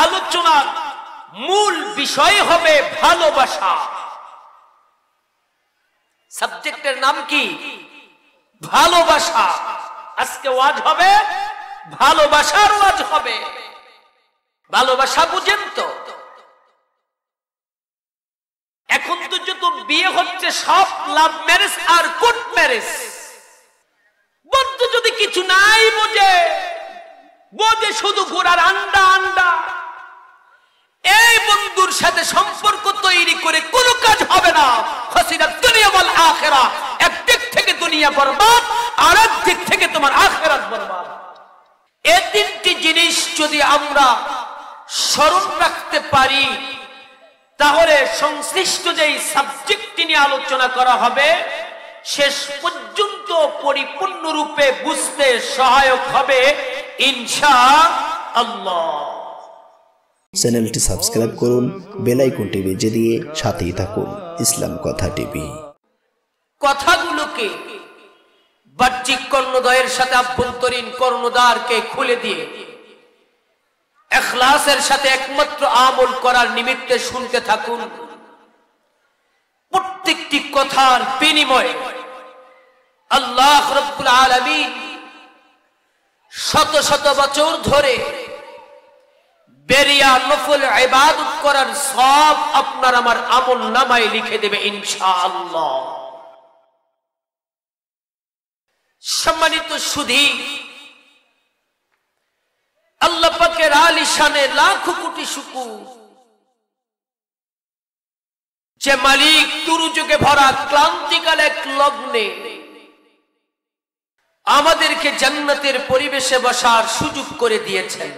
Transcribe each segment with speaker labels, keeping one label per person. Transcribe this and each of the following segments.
Speaker 1: আলোচনার মূল বিষয় হবে ভালোবাসা। সাবজেক্টের নাম কি? ভালোবাসা। আজকে ওয়াজ হবে ভালোবাসার ওয়াজ হবে। ভালোবাসা বুঝেন তো? এখন তো যত বিয়ে হচ্ছে সব লাভ ম্যারেজ আর কোর্ট ম্যারেজ। বন্ধু যদি কিছু নাই বোঝে, বোঝে শুধু ঘোড়ার আন্ডা আন্ডা, এই বন্ধুর সাথে সম্পর্ক তৈরি করে কোনো কাজ হবে না। খাসিরাত দুনিয়া ওয়াল আখিরা। একদিক থেকে দুনিয়া বরবাদ, আর একদিক থেকে তোমার আখিরাত বরবাদ। এই তিনটি জিনিস যদি আমরা স্মরণ রাখতে পারি, তাহলে সংশ্লিষ্ট যেই সাবজেক্টটি নিয়ে আলোচনা করা হবে শেষ পর্যন্ত পরিপূর্ণরূপে বুঝতে সহায়ক হবে ইনশাআল্লাহ।
Speaker 2: চ্যানেলটি সাবস্ক্রাইব করুন, বেল আইকনটি বেজে দিয়ে সাথেই থাকুন ইসলাম কথা টিভি।
Speaker 1: কথাগুলোকে বাহ্যিক কর্ণদ্বয়ের সাথে আভ্যন্তরীণ কর্ণদ্বারকে খুলে দিয়ে ইখলাসের সাথে একমাত্র আমল করার নিমিত্তে শুনতে থাকুন। প্রত্যেকটি কথার বিনিময়ে আল্লাহ রাব্বুল আলামিন শত শত বছর ধরে বেরিয়া নফল ইবাদত করার সব আপনার আমার আমল নামায় লিখে দেবে ইনশাআল্লাহ। সম্মানিত সুধী, আল্লাহ পাকের আলিশানে লাখো কোটি শুকর যে মালিক দুরুযোগে ভরা ক্লান্তিকাল এক লগ্নে আমাদেরকে জান্নাতের পরিবেশে বসার সুযোগ করে দিয়েছেন।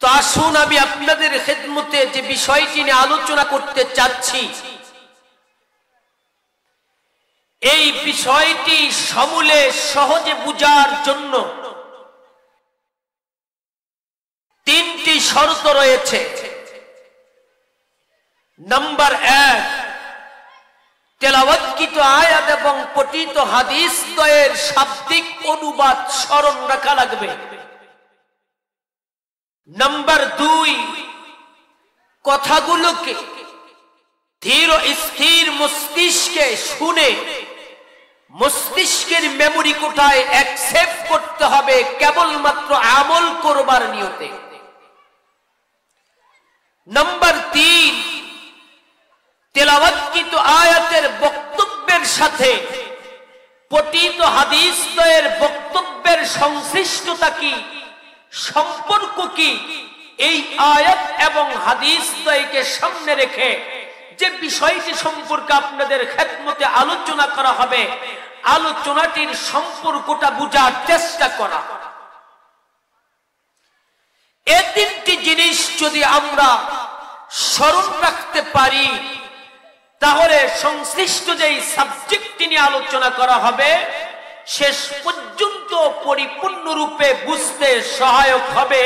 Speaker 1: তো আসুন আমি আপনাদের খেদমতে যে বিষয়টি নিয়ে আলোচনা করতে চাচ্ছি, এই বিষয়টি সমূলে সহজে বুঝার জন্য তিনটি শর্ত রয়েছে। নাম্বার 1, তেলাওয়াতকৃত আয়াত এবং পঠিত হাদিস দ্বয়ের শাব্দিক অনুবাদ স্মরণ রাখা লাগবে। নাম্বার 2, কথাগুলোকে ধীর স্থির মস্তিষ্কে শুনে মস্তিষ্কের মেমোরি কোঠায় অ্যাকসেপ্ট করতে হবে কেবলমাত্র আমল করবার নিয়তে। নাম্বার 3, তেলাওয়াতকৃত আয়াতের বক্তব্যের সাথে পঠিত হাদিস দ্বয়ের বক্তব্যের সংশ্লিষ্টতা কি, সম্পর্ক কি, এই আয়াত এবং হাদিস দ্বয়কে সামনে রেখে যে বিষয়টি সম্পর্কে আপনাদের খেদমতে আলোচনা করা হবে, আলোচনাটির সম্পর্কটা বুঝার চেষ্টা করা। এই তিনটি জিনিস যদি আমরা স্মরণ রাখতে পারি, তাহলে সংশ্লিষ্ট যেই সাবজেক্টটি নিয়ে আলোচনা করা হবে শেষ পর্যন্ত পরিপূর্ণরূপে বুঝতে সহায়ক হবে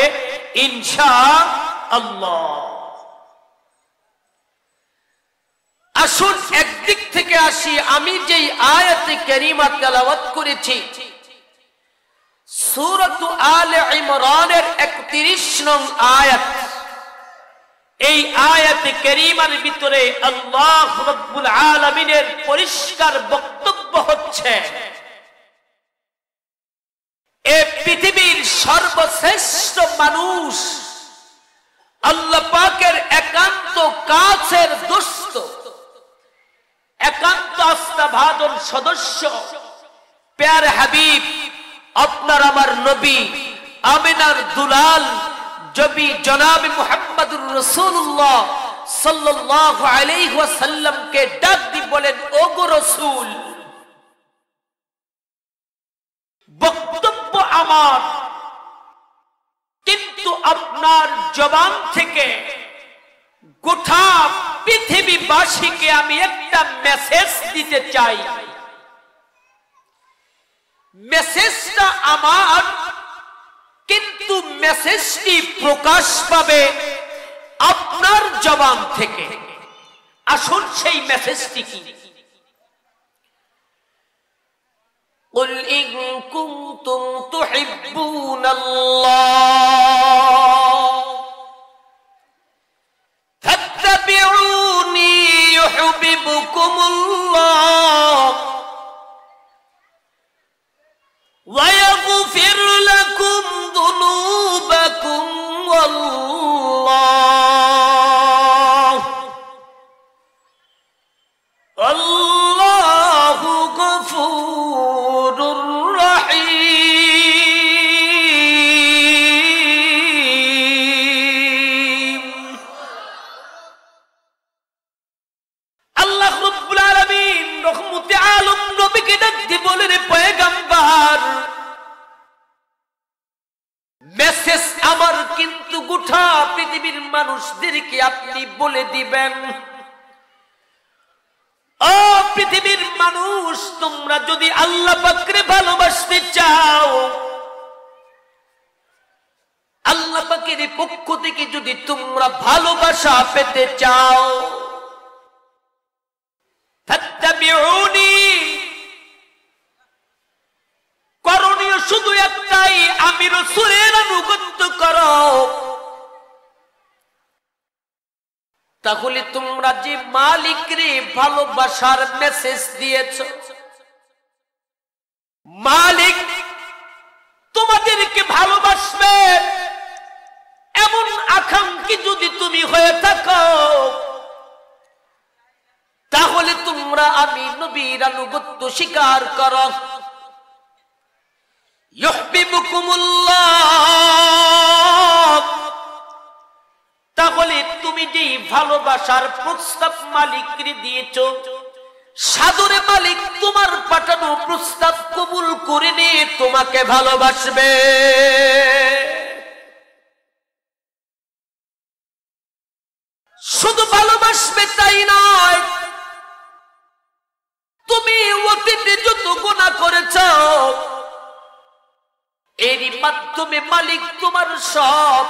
Speaker 1: ইনশাআল্লাহ। আসুন একদিক থেকে আসি। আমি যেই আয়াতে কারিমা তেলাওয়াত করেছি সূরাত আলে ইমরানের 31 নং আয়াত, এই আয়াতে কারিমার ভিতরে আল্লাহ রাব্বুল আলামিনের পরিষ্কার বক্তব্য হচ্ছে, এই পৃথিবীর সর্বশ্রেষ্ঠ মানুষ আল্লাহ পাকের একান্ত কাছের দোস্ত, একান্ত আস্থাভাজন সদস্য, প্যার হাবিব আপনার আমার নবী আমিনার দুলাল জবি জনাব মুহাম্মদুর রাসূলুল্লাহ সাল্লাল্লাহু আলাইহি ওয়াসাল্লামকে ডাক দিয়ে বলেন, ওগো রাসূল, বক্তব্য আমার, কিন্তু আপনার জবান থেকে গোটা পৃথিবীবাসীকে আমি একটা মেসেজ দিতে চাই। মেসেজটা আমার, কিন্তু মেসেজটি প্রকাশ পাবে আপনার জবান থেকে। আসুন সেই মেসেজটি কি? قل إن كنتم تحبون আল্লাহ ফাত্তাবিউনি ইউহিব্বুকুমুল্লাহ ওয়া ইয়াগফির লাকুম যুনুবাকুম আল্লাহু গফুরুর রহিম। আল্লাহ রাব্বুল আলামিন রহমতে আলম নবীকে ডাকতে বলেন, পয়গম্বর মেসেজ আমার কিন্তু গোটা পৃথিবীর মানুষদেরকে আপনি বলে দিবেন, ও পৃথিবীর মানুষ, তোমরা যদি আল্লাহ পাককে ভালোবাসতে চাও, আল্লাহ পাকের পক্ষ থেকে যদি তোমরা ভালোবাসা পেতে চাও, ফাত্তাবিউনি, করণীয় শুধু একটাই, আমি রাসূলের আনুগত্য করো। তাহলে তোমরা যে মালিকরে ভালোবাসার মেসেজ দিয়েছ, মালিক তোমাদেরকে ভালোবাসবে এমন আকাঙ্ক্ষী যদি তুমি হয়ে থাকো, তাহলে তোমরা আমি নবীর আনুগত্য স্বীকার করো। ইউহিব্বুকুমুল্লাহ, তাহলে তুমি যে ভালোবাসার প্রস্তাব মালিককে দিয়েছ, সাদরে মালিক তোমার পাঠানো প্রস্তাব কবুল করে নিয়ে তোমাকে ভালোবাসবে। শুধু ভালোবাসবে তাই নয়, তুমি অতীতে যত গুনাহ করেছ এরই মাধ্যমে মালিক তোমার সব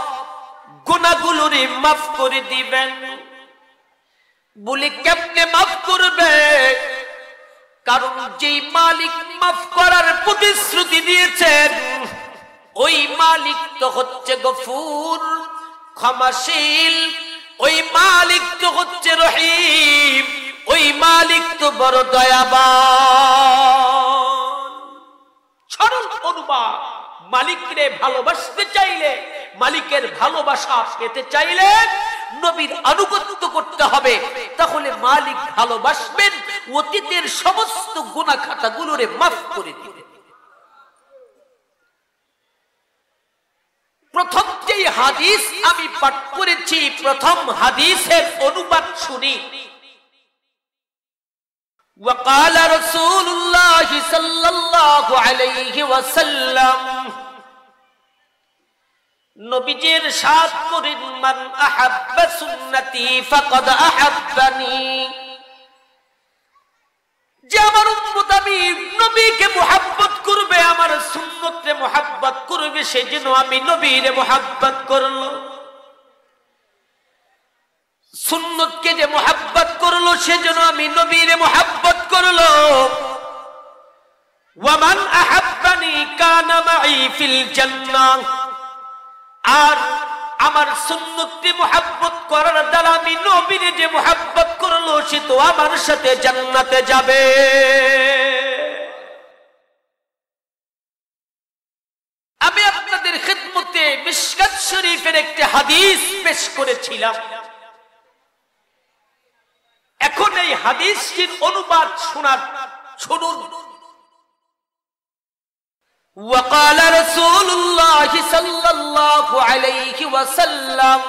Speaker 1: গুনাহগুলোরে মাফ করে দিবেন। বলে কেমনে মাফ করবে? কারণ যেই মালিক মাফ করার প্রতিশ্রুতি দিয়েছেন, ওই মালিক তো হচ্ছে গফুর, ক্ষমাশীল, ওই মালিক তো হচ্ছে রহিম, ওই মালিক তো বড় দয়াবান। সরল অনুবাদ, মালিককে ভালোবাসতে চাইলে, মালিকের ভালোবাসা পেতে চাইলে নবীর আনুগত্য করতে হবে, তাহলে মালিক ভালোবাসবেন, অতীতের সমস্ত গুনাহ খাতাগুলোরে মাফ করে দিবেন। প্রথম যে হাদিস আমি পাঠ করেছি, প্রথম হাদিসের অনুবাদ শুনি। وقال رسول الله صلى الله عليه وسلم, নবীজি ইরশাদ করেন, মান আহাব্বা সুন্নতি ফাকাদ আহাব্বানি, যে আমার উম্মত আমি নবীকে মুহাব্বত করবে, আমার সুন্নতকে মুহাব্বত করবে, সেজন্য আমি নবীরে মুহাব্বত করলো। সুন্নতকে যে মুহাব্বত করলো, সেজন্য আমি নবীরে মুহাব্বত করলো। ওয়ামান আহাব্বানি কানা মাই ফিল জান্নাহ, আর আমার সুন্নতকে মুহাব্বত করার দ্বারা আমি নবীরে যে মুহাব্বত করলো, সে তো আমার সাথে জান্নাতে যাবে। আমি আপনাদের খিদমতে মিশকাত শরীফের একটি হাদিস পেশ করেছিলাম। এখন এই হাদিসটির অনুবাদ শুনুন। وقال رسول الله صلى الله عليه وسلم,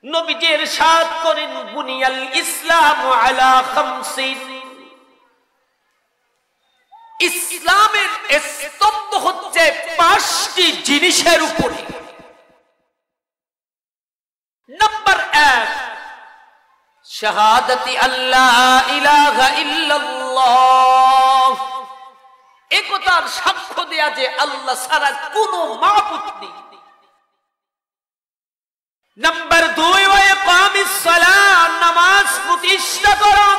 Speaker 1: নবীজি ইরশাদ করেন, বুনিয়াল ইসলামু আলা খামসিন, ইসলামের স্তম্ভ হচ্ছে 5টি জিনিসের উপরে। নাম্বার 1, শাহাদাতি আল্লাহ ইলাহা ইল্লাল্লাহ, একতার সাক্ষ্য দেয়া যে আল্লাহ ছাড়া কোনো মাবুদ নেই। নাম্বার 2, ওয়া ইকামিস সালাত, নামাজ প্রতিষ্ঠা করা।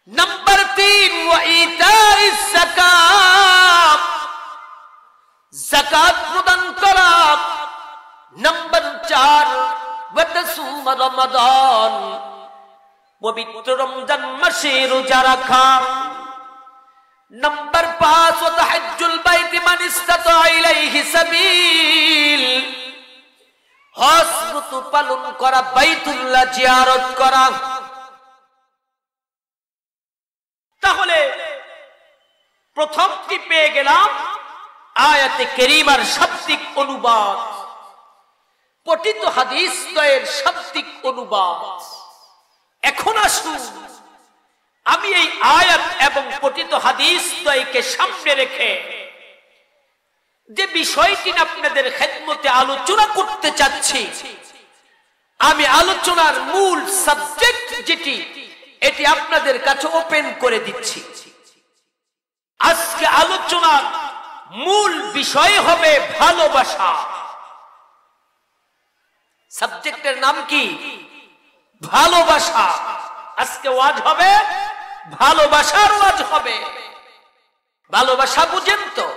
Speaker 1: নাম্বার 3, ওয়া ইতাইস যাকাত, রমাদান, পবিত্র রমজান মাসে রোজা রাখা। নাম্বার 5 ওয়া তাহাজ্জুল বাইতি মান ইসতাতা ইলাইহি সাবিল, হজ পালন করা, বাইতুল্লাহ জিয়ারত করা। তাহলে প্রথমটি পেয়ে গেলাম আয়াতে কারীমার শাব্দিক অনুবাদ, পঠিত হাদিস দ্বয়ের শাব্দিক অনুবাদ। এখন আসুন আমি এই আয়াত এবং পঠিত হাদিস দ্বয়কে সামনে রেখে যে বিষয়টি আপনাদের খেদমতে আলোচনা করতে চাচ্ছি, আমি আলোচনার মূল সাবজেক্ট যেটি, এটি আপনাদের কাছে ওপেন করে দিচ্ছি। আজকে আলোচনার মূল বিষয় হবে ভালোবাসা। সাবজেক্টের নাম কি? ভালোবাসা। আজকে ওয়াজ হবে ভালোবাসার ওয়াজ হবে। ভালোবাসা বুঝেন তো?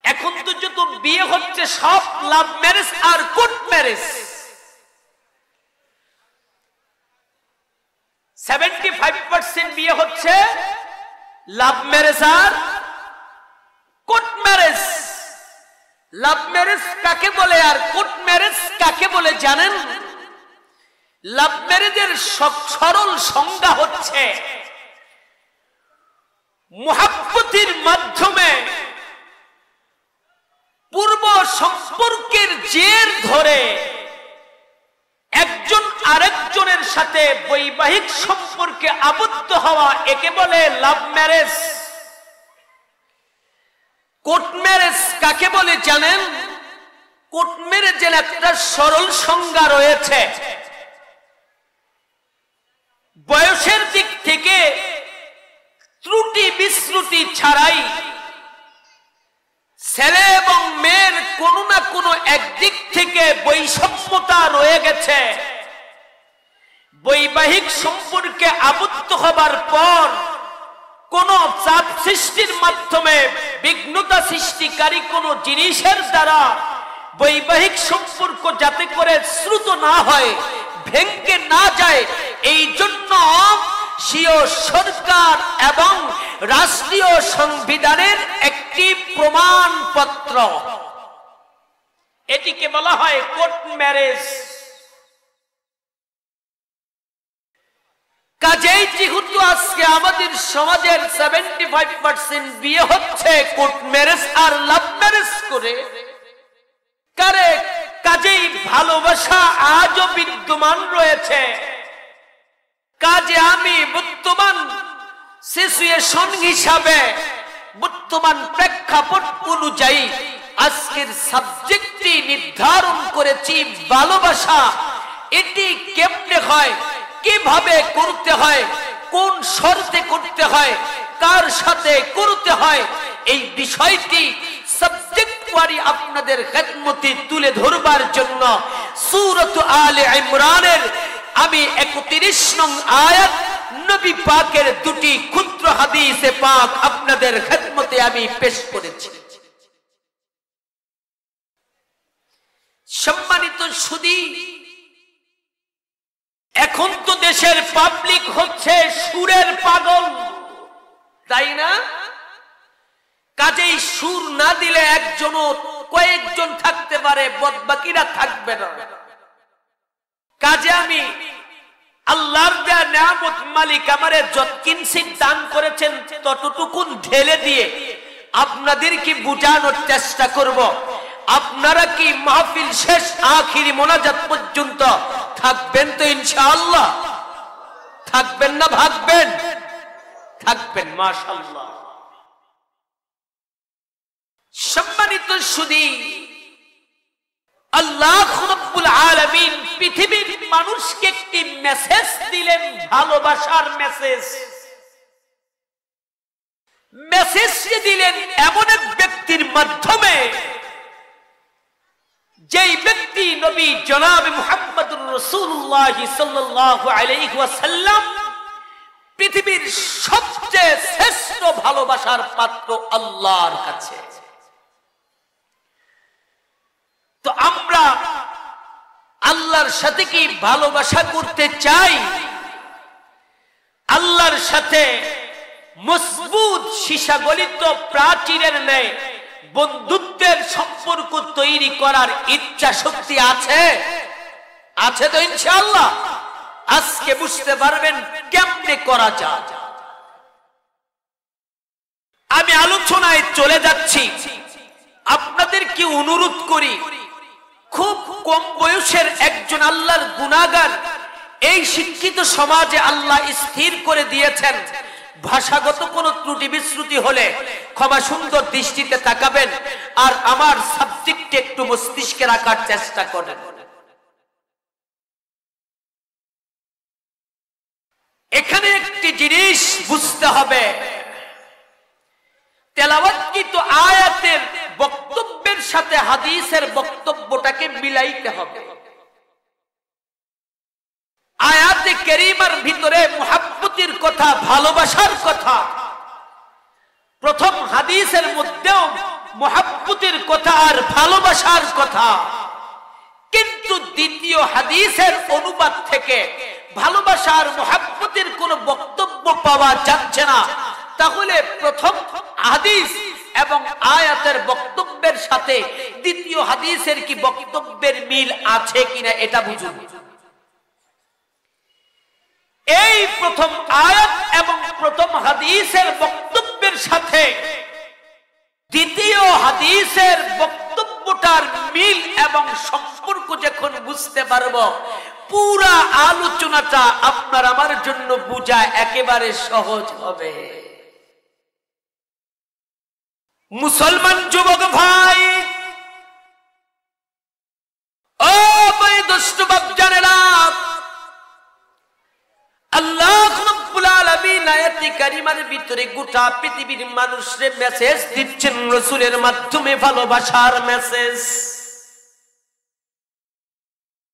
Speaker 1: এখন তো যত বিয়ে হচ্ছে সব লাভ ম্যারেজ আর কোর্ট ম্যারেজ। 75% বিয়ে হচ্ছে লাভ ম্যারেজ আর কোর্ট ম্যারেজ। লাভ ম্যারেজ কাকে বলে আর কোর্ট ম্যারেজ কাকে বলে জানেন? লাভ ম্যারেজের সরল সংজ্ঞা হচ্ছে মুহাব্বতের মাধ্যমে পূর্ব সম্পর্কের জের ধরে একজন আরেকজনের সাথে বৈবাহিক সম্পর্কে আবদ্ধ হওয়া, একে বলে লাভ ম্যারেজ। কোর্ট ম্যারেজ কাকে বলে জানেন? কোর্ট ম্যারেজের একটা সরল সংজ্ঞা রয়েছে। বয়সের দিক থেকে ত্রুটি বিশ্রুতি ছাড়াই ছেলে এবং মেয়ের কোনো না কোনো একদিক থেকে বৈষম্যতা রয়ে গেছে। বৈবাহিক সম্পর্কে আবদ্ধ হবার পর কোন চাপ সৃষ্টির মাধ্যমে বিঘ্নতা সৃষ্টিকারী কোন জিনিসের দ্বারা বৈবাহিক সম্পর্ক যাতে করে শ্রুত না হয়, ভেঙে না যায়, এই জন্য স্বীয় সরকার এবং রাষ্ট্রীয় সংবিধানের একটি প্রমাণপত্র, এটিকে বলা হয় কোর্ট ম্যারেজ। কাজেই যেহেতু আজকে আমাদের সমাজের 75% বিয়ে হচ্ছে কোর্ট ম্যারেজ আর লাভ ম্যারেজ করে, কাজেই ভালোবাসা আজও বিদ্যমান রয়েছে। কাজে আমি বর্তমান সিচুয়েশন হিসাবে, বর্তমান প্রেক্ষাপট অনুযায়ী আজকের সাবজেক্টটি নির্ধারণ করেছি ভালোবাসা। এটি কেমনে হয়, কিভাবে করতে হয়, কোন শর্তে করতে হয়, কার সাথে করতে হয়, এই বিষয়টি সাবজেক্ট ওয়ারি আপনাদের খেদমতে তুলে ধরবার জন্য সূরাত আলে ইমরানের আমি 31 নং আয়াত, নবী পাকের দুটি ক্ষুদ্র হাদিসে পাক আপনাদের খেদমতে আমি পেশ করেছি। সম্মানিত সুধী, এখন তো দেশের পাবলিক হচ্ছে সুরের পাগল, তাই না? কাজেই সুর না দিলে একজনও কয়েকজন থাকতে পারে, বদবাকিরা থাকবে না। কাজে আমি আল্লাহর দেয়া নিয়ামত মালিক আমারে যতকিনছি দান করেছেন ততটুকুন ঢেলে দিয়ে আপনাদেরকে বুঝানোর চেষ্টা করব। আপনারা কি মাহফিল শেষ আখিরি মোনাজাত পর্যন্ত থাকবেন তো ইনশাআল্লাহ? থাকবেন না ভাগবেন? থাকবেন, মাশাআল্লাহ। সম্মানিত সুধী, আল্লাহ রাব্বুল আলামিন পৃথিবীর মানুষকে একটি মেসেজ দিলেন, ভালোবাসার মেসেজ। মেসেজটি দিলেন এমন এক ব্যক্তির মাধ্যমে, যেই ব্যক্তি নবী জনাব মুহাম্মদুর রাসূলুল্লাহ সাল্লাল্লাহু আলাইহি ওয়াসাল্লাম, পৃথিবীর সবচেয়ে শ্রেষ্ঠ ভালোবাসার পাত্র আল্লাহর কাছে। তো আমরা সাথে কি ভালোবাসা করতে চাই? আল্লাহর সাথে মজবুত সীসাগলিত প্রাচীরের ন্যায় বন্ধুত্বের সম্পর্ক তৈরি করার ইচ্ছা শক্তি আছে? আছে তো ইনশাআল্লাহ। আজকে বুঝতে পারবেন কেমনে করা যায়। আমি আলোচনায় চলে যাচ্ছি। আপনাদের কি অনুরোধ করি, খুব কম বয়সের একজন আল্লাহর গুনাহগার এই শিক্ষিত সমাজে আল্লাহ স্থির করে দিয়েছেন। ভাষাগত কোন ত্রুটি বিচ্যুতি হলে ক্ষমা সুন্দর দৃষ্টিতে তাকাবেন, আর আমার সাবজেক্টে একটু মস্তিষ্কে রাখার চেষ্টা করেন। এখানে একটি জিনিস বুঝতে হবে, তেলাওয়াতকৃত আয়াতের বক্তব্যের সাথে হাদিসের বক্তব্যটাকে মিলাইতে হবে। আয়াতে কারীমার ভিতরে মুহাব্বতের কথা, ভালোবাসার কথা, প্রথম হাদিসের মধ্যেও মুহাব্বতের কথা আর ভালোবাসার কথা, কিন্তু দ্বিতীয় হাদিসের অনুবাদ থেকে ভালোবাসা আর মুহাব্বতের কোনো বক্তব্য পাওয়া যাচ্ছে না। তাহলে প্রথম হাদিস এবং আয়াতের বক্তব্যের সাথে দ্বিতীয় হাদিসের কি বক্তব্যের মিল আছে কিনা এটা বুঝুন। এই প্রথম আয়াত এবং প্রথম হাদিসের বক্তব্যের সাথে দ্বিতীয় হাদিসের বক্তব্যটার মিল এবং সম্পর্ক যখন বুঝতে পারবো, পুরা আলোচনাটা আপনার আমার জন্য বোঝা একেবারে সহজ হবে। মুসলমান যুবক ভাই, ও ভাই দুষ্ট বাপ জানেরা, আল্লাহ রাব্বুল আলামিন আয়াতে কারিমার ভিতরে গোটা পৃথিবীর মানুষকে মেসেজ দিচ্ছেন রাসূলের মাধ্যমে, ভালোবাসার মেসেজ।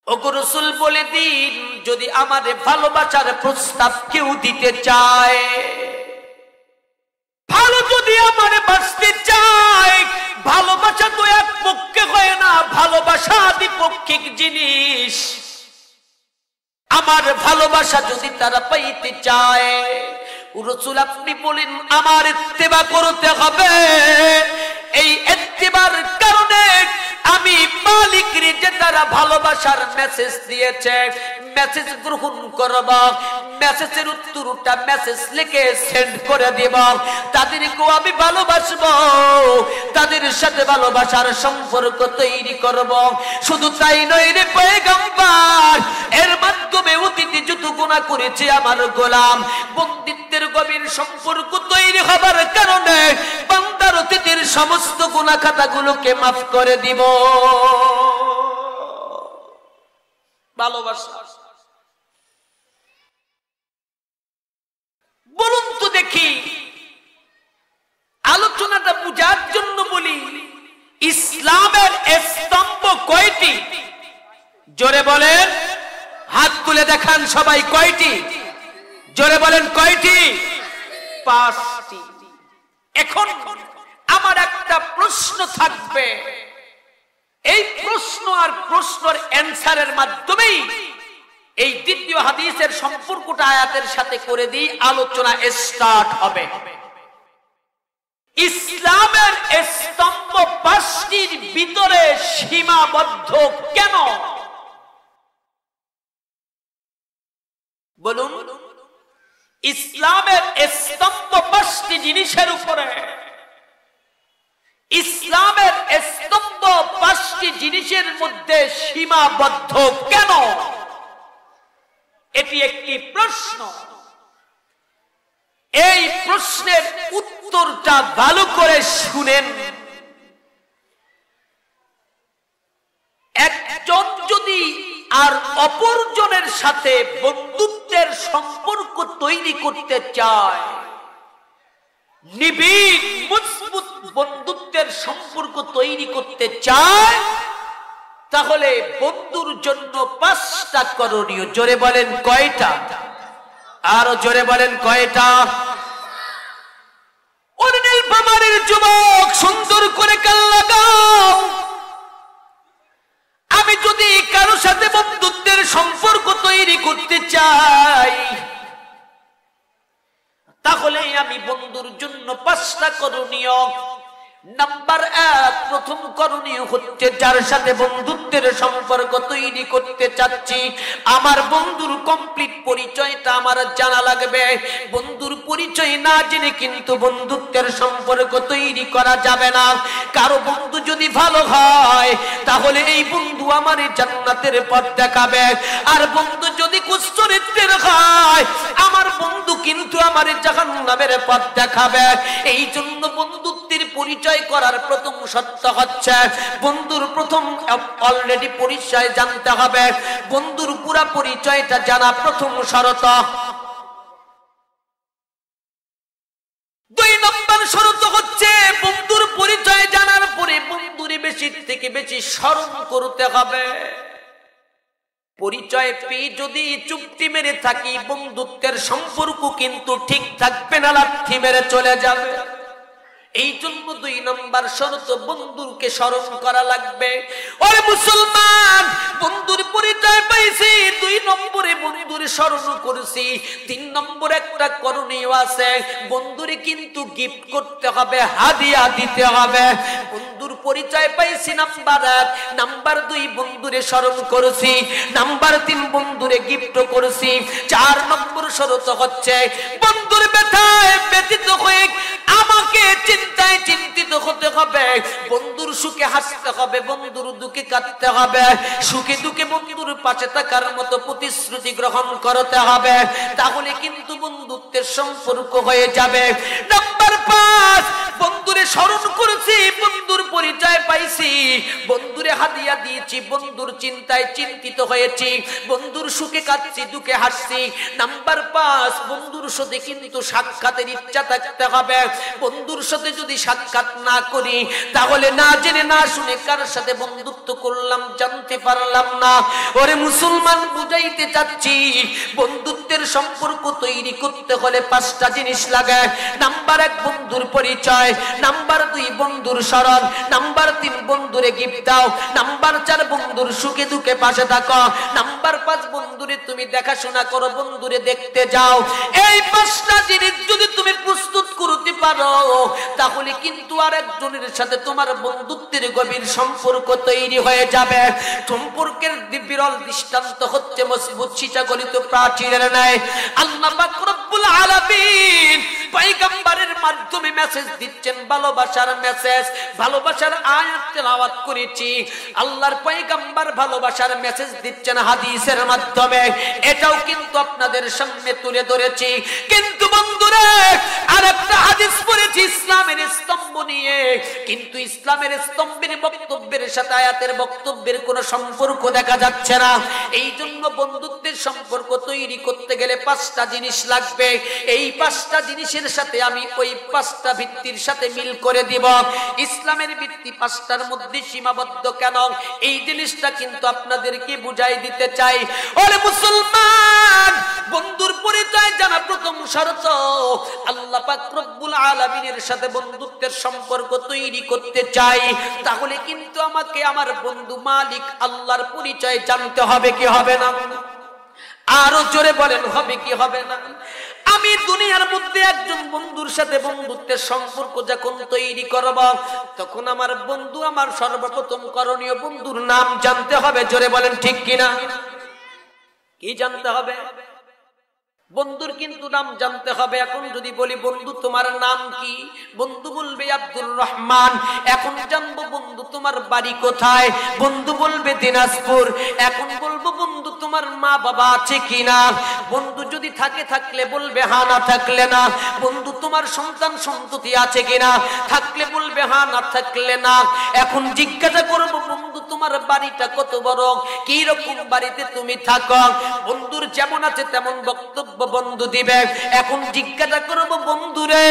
Speaker 1: ওগো রাসূল বলে দিন, যদি আমাদের ভালোবাসার প্রস্তাব কেউ দিতে চায়, ভালো যদি আমারে বাঁচতে চায়, ভালোবাসা তো এক পক্ষে হয় না, ভালোবাসা দ্বিপক্ষিক জিনিস। আমার ভালোবাসা যদি তারা পাইতে চায়, রাসূল আপনি বলেন আমার ইত্তেবা করতে হবে। এই ইত্তেবার কারণে আমি মালিক রে যে তারা ভালোবাসার মেসেজ দিয়েছে, মেসেজ গ্রহণ করব, মেসেজের উত্তরটা মেসেজ লিখে সেন্ড করে দেব, তাদেরকে আমি ভালোবাসবো, তাদের সাথে ভালোবাসার সম্পর্ক তৈরি করব। শুধু তাই নয় রে পয়গম্বর, এর মাধ্যমে অতীতে যত গুনাহ করেছে আমার গোলাম, বন্দিত্বের গভীর সম্পর্ক তৈরি হবার কারণে বান্দার অতীতের সমস্ত গুনাহ খাতাগুলোকে মাফ করে দিব। ভালোবাসা বলুন তো দেখি, আলোচনাটা বুঝার জন্য বলি, ইসলামের স্তম্ভ কয়টি? জোরে বলেন, হাত তুলে দেখান সবাই, কয়টি? জোরে বলেন কয়টি? 5টি। এখন আমার একটা প্রশ্ন থাকবে, এই প্রশ্ন আর প্রশ্নের অ্যানসারের মাধ্যমেই এই দ্বিতীয় হাদিসের সম্পর্কটা আয়াতের সাথে করে দিই, আলোচনা স্টার্ট হবে। ইসলামের স্তম্ভ 5টির ভিতরে সীমাবদ্ধ কেন? বলুন, ইসলামের স্তম্ভ 5টি জিনিসের উপরে, ইসলামের স্তম্ভ 5টি জিনিসের মধ্যে সীমাবদ্ধ কেন? এটি একটি প্রশ্ন। এই প্রশ্নের উত্তরটা ভালো করে শুনেন। একজন যদি আর অপরজনের সাথে বন্ধুত্বের সম্পর্ক তৈরি করতে চায়, নিবিড় মজবুত বন্ধুত্বের সম্পর্ক তৈরি করতে চায়, তাহলে বন্ধুর জন্য 5টা করণীয়। জোরে বলেন কয়টা? আরো জোরে বলেন কয়টা? অনিল বামারের যুবক, সুন্দর করে কান লাগাও। আমি যদি কারো সাথে বন্ধুত্বের করতে চাই, তাহলে আমি বন্ধুর জন্য 5টা করণীয়। নাম্বার 1, প্রথম করণীয় হচ্ছে যার সাথে বন্ধুত্বের সম্পর্ক তৈরি করতে চাচ্ছি, আমার বন্ধুর কমপ্লিট পরিচয়টা আমার জানা লাগবে। বন্ধুর পরিচয় না জেনে কিন্তু বন্ধুত্বের সম্পর্ক তৈরি করা যাবে না। কারো বন্ধু যদি ভালো হয় তাহলে এই বন্ধু আমার জান্নাতের পথ দেখাবে, আর বন্ধু যদি কুচরিত্রের হয় আমার বন্ধু কিন্তু আমার জাহান্নামের পথ দেখাবে। এই জন্য বন্ধুত্বের পরিচয় করার প্রথম শর্ত হচ্ছে বন্ধুর প্রথম অলরেডি পরিচয় জানতে হবে। বন্ধুর পুরা পরিচয়টা জানা প্রথম শর্ত। 2 নম্বর শর্ত হচ্ছে বন্ধুর পরিচয় জানার পরে বন্ধুরে বেশি থেকে বেশি স্মরণ করতে হবে। পরিচয় পেয়ে যদি চুপটি মেরে থাকি বন্ধুত্বের সম্পর্ক কিন্তু ঠিক থাকবে না, লাথি মেরে চলে যাবে। এই জন্য 2 নম্বর শর্ত, বন্ধুকে স্মরণ করা লাগবে। ওরে মুসলমান, বন্ধুর পরিচয় পাইছি, 2 নম্বরে বন্ধুর স্মরণ করেছি, 3 নম্বর একটা করণীয় আছে, বন্ধুরে কিন্তু গিফট করতে হবে, হাদিয়া দিতে হবে। বন্ধুর পরিচয় পাইছি নাম্বার 1, নাম্বার 2 বন্ধুরে স্মরণ করেছি, নাম্বার 3 বন্ধুরে গিফট করেছি। 4 নম্বর শর্ত হচ্ছে বন্ধুর ব্যথায় ব্যথিত হয়ে আমাকে চিন্তায় চিন্তিত হতে হবে, বন্ধুর সুখে হাসতে হবে, বন্ধুর দুঃখে কাঁদতে হবে, সুখে দুঃখে বন্ধুর পাশে থাকার মতো প্রতিশ্রুতি গ্রহণ করতে হবে, তাহলে কিন্তু বন্ধুত্বের সম্পর্ক হয়ে যাবে। নাম্বার 5, বন্ধুরে স্মরণ করেছি, বন্ধুর পরিচয় পাইছি, বন্ধুরে হাদিয়া দিয়েছি, বন্ধুর চিন্তায় চিন্তিত হয়েছি, বন্ধুর সুখে কাঁদছি, দুঃখে হাসছি। নাম্বার 5, বন্ধুর সাথে কিন্তু সাক্ষাতের ইচ্ছা থাকতে হবে। বন্ধুর সাথে যদি সাক্ষাৎ না করি তাহলে না জেনে না শুনে কার সাথে বন্ধুত্ব করলাম জানতে পারলাম না। ওরে মুসলমান, বুঝাইতে চাচ্ছি বন্ধুত্বের সম্পর্ক তৈরি করতে হলে 5টা জিনিস লাগে। নাম্বার 1 বন্ধুর পরিচয়, নাম্বার 2 বন্ধুর স্মরণ, নাম্বার 3 বন্ধুরে গিফট দাও, নাম্বার 4 বন্ধুর সুখে দুঃখে পাশে থাকো, নাম্বার 5 বন্ধুরে তুমি দেখাশোনা করো, বন্ধুরে দেখতে যাও। এই 5টা জিনিস যদি তুমি প্রস্তুত করতে পারো তাহলে কিন্তু আরেকজনের সাথে তোমার বন্ধুত্বের গভীর সম্পর্ক তৈরি হয়ে যাবে। সম্পর্কের বিরল দৃষ্টান্ত হচ্ছে মজবুত সীসাগলিত প্রাচীরের ন্যায় আল্লাহ পাক রব্বুল আলামিন পয়গম্বরের মাধ্যমে মেসেজ দিচ্ছেন, ভালোবাসার মেসেজ, ভালোবাসার আয়াত তেলাওয়াত করেছি। আল্লাহর পয়গম্বর ভালোবাসার মেসেজ দিচ্ছেন হাদিসের মাধ্যমে, এটাও কিন্তু আপনাদের সামনে তুলে ধরেছি। কিন্তু বন্ধুরা, আরেকটা হাদিস পড়েছি ইসলামের স্তম্ভ নিয়ে, কিন্তু ইসলামের স্তম্ভের বক্তব্যের সাথে আয়াতের বক্তব্যের কোনো সম্পর্ক দেখা যাচ্ছে না। এই জন্য বন্ধুত্বের সম্পর্ক তৈরি করতে গেলে 5টা জিনিস লাগবে। এই 5টা জিনিসের সাথে আমি ওই 5টা ভিত্তির সাথে মিল করে দিব। ইসলামের ভিত্তি 5টার মধ্যে সীমাবদ্ধ কেন, এই জিনিসটা কিন্তু আপনাদেরকে বুঝাই দিতে চাই। ওরে মুসলমান, বন্ধুর পরিচয় জানা প্রথম শর্ত। আল্লাহ পাক রব্বুল আলামিনের সাথে বন্ধুত্বের সম্পর্ক তৈরি করতে চাই, তাহলে কিন্তু আমাকে আমার বন্ধু মালিক আল্লাহর পরিচয় জানতে হবে কি হবে না? আরো জোরে বলেন, হবে কি হবে না? আমি দুনিয়ার মধ্যে একজন বন্ধুর সাথে বন্ধুত্বের সম্পর্ক যখন তৈরি করব তখন আমার বন্ধু, আমার সর্বপ্রথম করণীয় বন্ধুর নাম জানতে হবে। জোরে বলেন ঠিক কিনা? কি জানতে হবে? বন্ধুর কিন্তু নাম জানতে হবে। এখন যদি বলি বন্ধু তোমার নাম কি, বন্ধু বলবে আব্দুর রহমান। এখন জানবো বন্ধু তোমার বাড়ি কোথায়, বন্ধু বলবে দিনাজপুর। এখন বলবো বন্ধু তোমার মা বাবা আছে কিনা, বন্ধু যদি থাকে থাকলে বলবে হ্যাঁ, না থাকলে না। বন্ধু তোমার সন্তান সন্ততি আছে কিনা, থাকলে বলবে হ্যাঁ, না থাকলে না। এখন জিজ্ঞাসা করবো বন্ধু তোমার বাড়িটা কত বড়, কি রকম বাড়িতে তুমি থাকো। বন্ধুর যেমন আছে তেমন বক্তব্য বন্ধু দিবে। এখন জিজ্ঞাসা করবো বন্ধুরে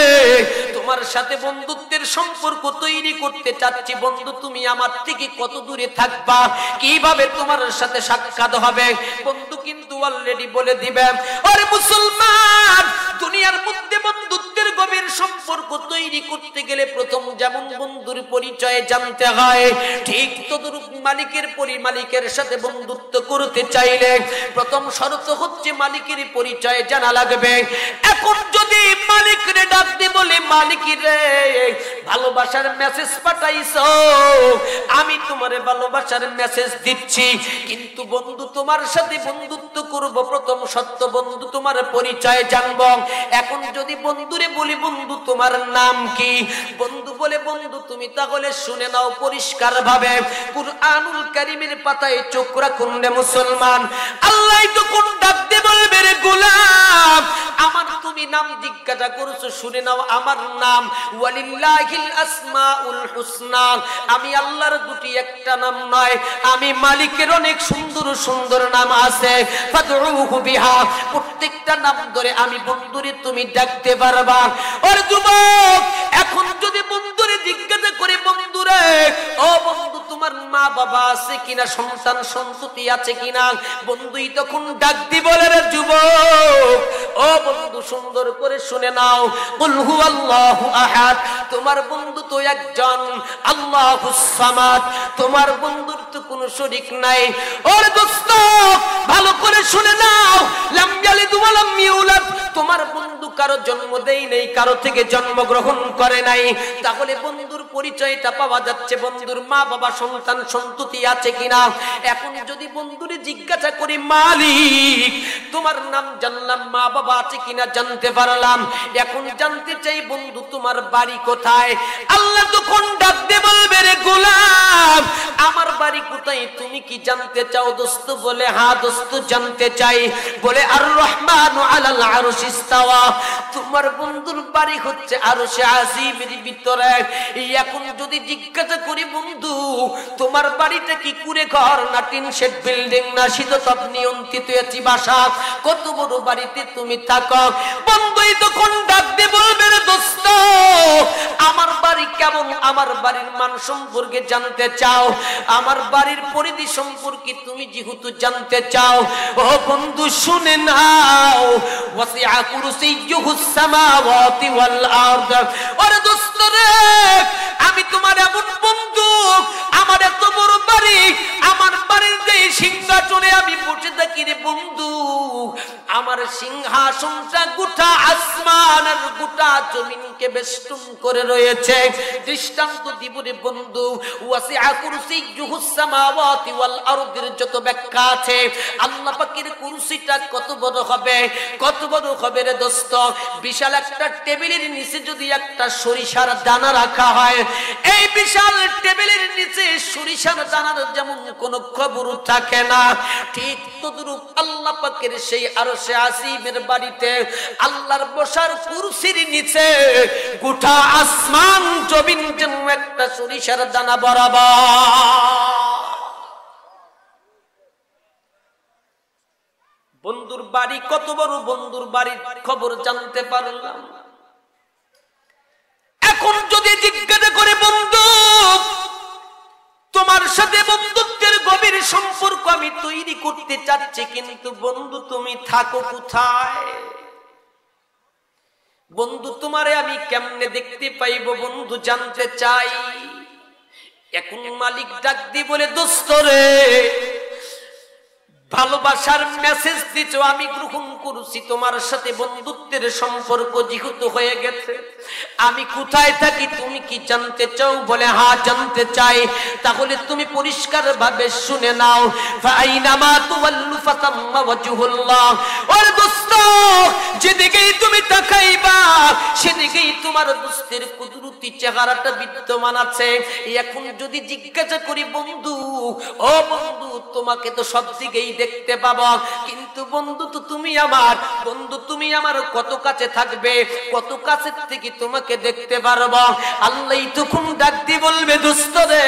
Speaker 1: তোমার সাথে বন্ধুত্বের সম্পর্ক তৈরি করতে চাচ্ছি, বন্ধু তুমি আমার থেকে কত দূরে থাকবা, কিভাবে তোমার সাথে সাক্ষাৎ হবে, বন্ধু কিন্তু অলরেডি বলে দিবে। আরে মুসলমান, দুনিয়ার মধ্যে বন্ধুত্বের গভীর গভীর সম্পর্ক তৈরি করতে গেলে প্রথম যেমন বন্ধুর পরিচয় জানতে হয়, ঠিক তদ্রূপ মালিকের সাথে বন্ধুত্ব করতে চাইলে প্রথম শর্ত হচ্ছে মালিকের পরিচয় জানা লাগবে। এখন যদি মালিকরে ডাক দিয়ে বলে, মালিক রে ভালোবাসার মেসেজ পাঠাইছো, আমি তোমারে ভালোবাসার মেসেজ দিচ্ছি, কিন্তু বন্ধু তোমার সাথে বন্ধুত্ব করব, প্রথম সত্য বন্ধু তোমার পরিচয় জানবো। এখন যদি বন্ধুরে বলি, বন্ধু তোমার নাম কি? বন্ধু বলে, বন্ধু তুমি তাহলে শুনে নাও পরিষ্কার ভাবে, কুরআনুল কারীমের পাতায় চোখ রাখুন রে মুসলমান। আল্লাহ তো কোন ডাক দিয়ে বলবে, রে গোলাম আমার তুমি নাম জিজ্ঞাসা করছো, শুনে নাও আমার নাম ওয়ালিল্লাহিল আসমাউল হুসনা। আমি আল্লাহর দুটি একটা নাম নয়, আমি মালিকের অনেক সুন্দর সুন্দর নাম আছে। ফাদউহু বিহা, প্রত্যেকটা নাম ধরে আমি বন্ধুরে তুমি ডাকতে পারবা। ওর যুবক, এখন যদি বন্ধুরে জিজ্ঞাসা করে, বন্ধুরে ও বন্ধু তোমার মা বাবা আছে কিনা, সন্তান সন্ততি আছে কিনা, বন্ধুই তখন ডাক দি বলে, রে যুবক ও বন্ধু সুন্দর করে শুনে নাও, কুল হুয়াল্লাহু আহাদ, তোমার বন্ধু তো একজন, আল্লাহুস সামাদ, তোমার বন্ধুর তো কোনো শরীক নাই। ওর দোস্ত ভালো করে শুনে নাও, লাম ইয়ালিদ ওয়া লাম ইউলাদ, তোমার বন্ধু কারো জন্ম দেই নেই, কারো থেকে জন্মগ্রহণ করে নাই। তাহলে বন্ধুর পরিচয়টা পাওয়া যাচ্ছে, বন্ধুর মা বাবা সন্তান সন্ততি আছে কিনা। এখন যদি বন্ধুরে জিজ্ঞাসা করি, মালিক তোমার নাম জানলাম, মা বাবা আছে কিনা জানতে পারলাম, এখন জানতে চাই বন্ধু তোমার বাড়ি কোথায়। আল্লাহ তখন ডাক দিয়ে বলবে, রে গোলাম আমার বাড়ি কোথায় তুমি কি জানতে চাও? দোস্ত বলে, হ্যাঁ দোস্ত জানতে চাই। বলে, আর রহমানু আলাল আরশ ইস্তাওয়া, তোমার বন্ধুর বাড়ি হচ্ছে আরশে আজিমের ভিতরে। এখন যদি জিজ্ঞাসা করি, বন্ধু তোমার বাড়িটা কি কুড়ে ঘর না টিন শেড বিল্ডিং না শীততাপ নিয়ন্ত্রিত এসি বাসা, কত বড় বাড়িতে তুমি থাকো? বন্ধুই তখন ডাক দিয়ে বলবে, রে দোস্ত আমার বাড়ি কেমন, আমার বাড়ির মান সম্পর্কে জানতে চাও, আমার বাড়ির পরিধি সম্পর্কে তুমি যেহেতু জানতে চাও, ও বন্ধু শুনে নাও, ওয়াসিআ কুরসিয়্যুহুস সামাওয়াতি ওয়াল আরদ। ওরে দোস্ত রে, আমি তোমার এমন বন্ধু, আমার এত বড় বাড়ি, আমার বাড়ির যে সিংহাসনে আমি বসে থাকি রে বন্ধু, আমার সিংহাসনটা গোটা আসমান আর গোটা জমিনকে বেষ্টন করে রয়েছে। দৃষ্টান্ত দিব রে বন্ধু, ওয়াসিআ কুরসিয়্যুহুস সামাওয়াতি ওয়াল আরদের যত ব্যাখ্যা আছে, আল্লাহ পাকের কুরসিটা কত বড় হবে, কত বড় হবে রে দোস্ত। বিশাল একটা টেবিলের নিচে যদি একটা সরিষার দানা রাখা হয়, এই বিশাল টেবিলের নিচে সরিষার দানার যেমন কোনো খবর থাকে না, ঠিক তদ্রূপ আল্লাহ পাকের সেই আরশে আজিমের বাড়িতে আল্লাহর বসার কুরসির নিচে গোটা আসমান জমিন যেন একটা সরিষার দানা বরাবর। বন্ধুর বাড়ি কত বড়, বন্ধুর বাড়ির খবর জানতে পারলাম। এখন যদি জিজ্ঞাসা করে, বন্ধু তোমার সাথে বন্ধুত্বের গভীর সম্পর্ক আমি তৈরি করতে চাচ্ছি, কিন্তু বন্ধু তুমি থাকো কোথায়? বন্ধু তোমারে আমি কেমনে দেখতে পাইব, বন্ধু জানতে চাই। এখন মালিক ডাক দিয়ে বলে, দোস্ত রে ভালোবাসার মেসেজ দিছো, আমি গ্রহণ করছি, তোমার সাথে বন্ধুত্বের সম্পর্ক যেহেতু হয়ে গেছে, আমি কোথায় থাকি তুমি কি জানতে চাও? বলে, হ্যাঁ জানতে চাই। তাহলে তুমি পরিষ্কার ভাবে শুনে নাও, ফাইনামা তুওয়াল্লু ফাতাম্মা ওয়াজহুল্লাহ। ওরে দোস্ত, যেদিকেই তুমি তাকাইবা সেদিকেই তোমার দোস্তের কুদরতি চেহারাটা বিদ্যমান আছে। এখন যদি জিজ্ঞাসা করি, বন্ধু ও বন্ধু তোমাকে তো সব দিকেই দেখতে পাবো, কিন্তু বন্ধু তো তুমি আমার, বন্ধু তুমি আমার কত কাছে থাকবে, কত কাছের থেকে তোমাকে তোমাকে দেখতে পারবো। আল্লাহ তখন ডাক দিয়ে বলবে, দোস্ত রে,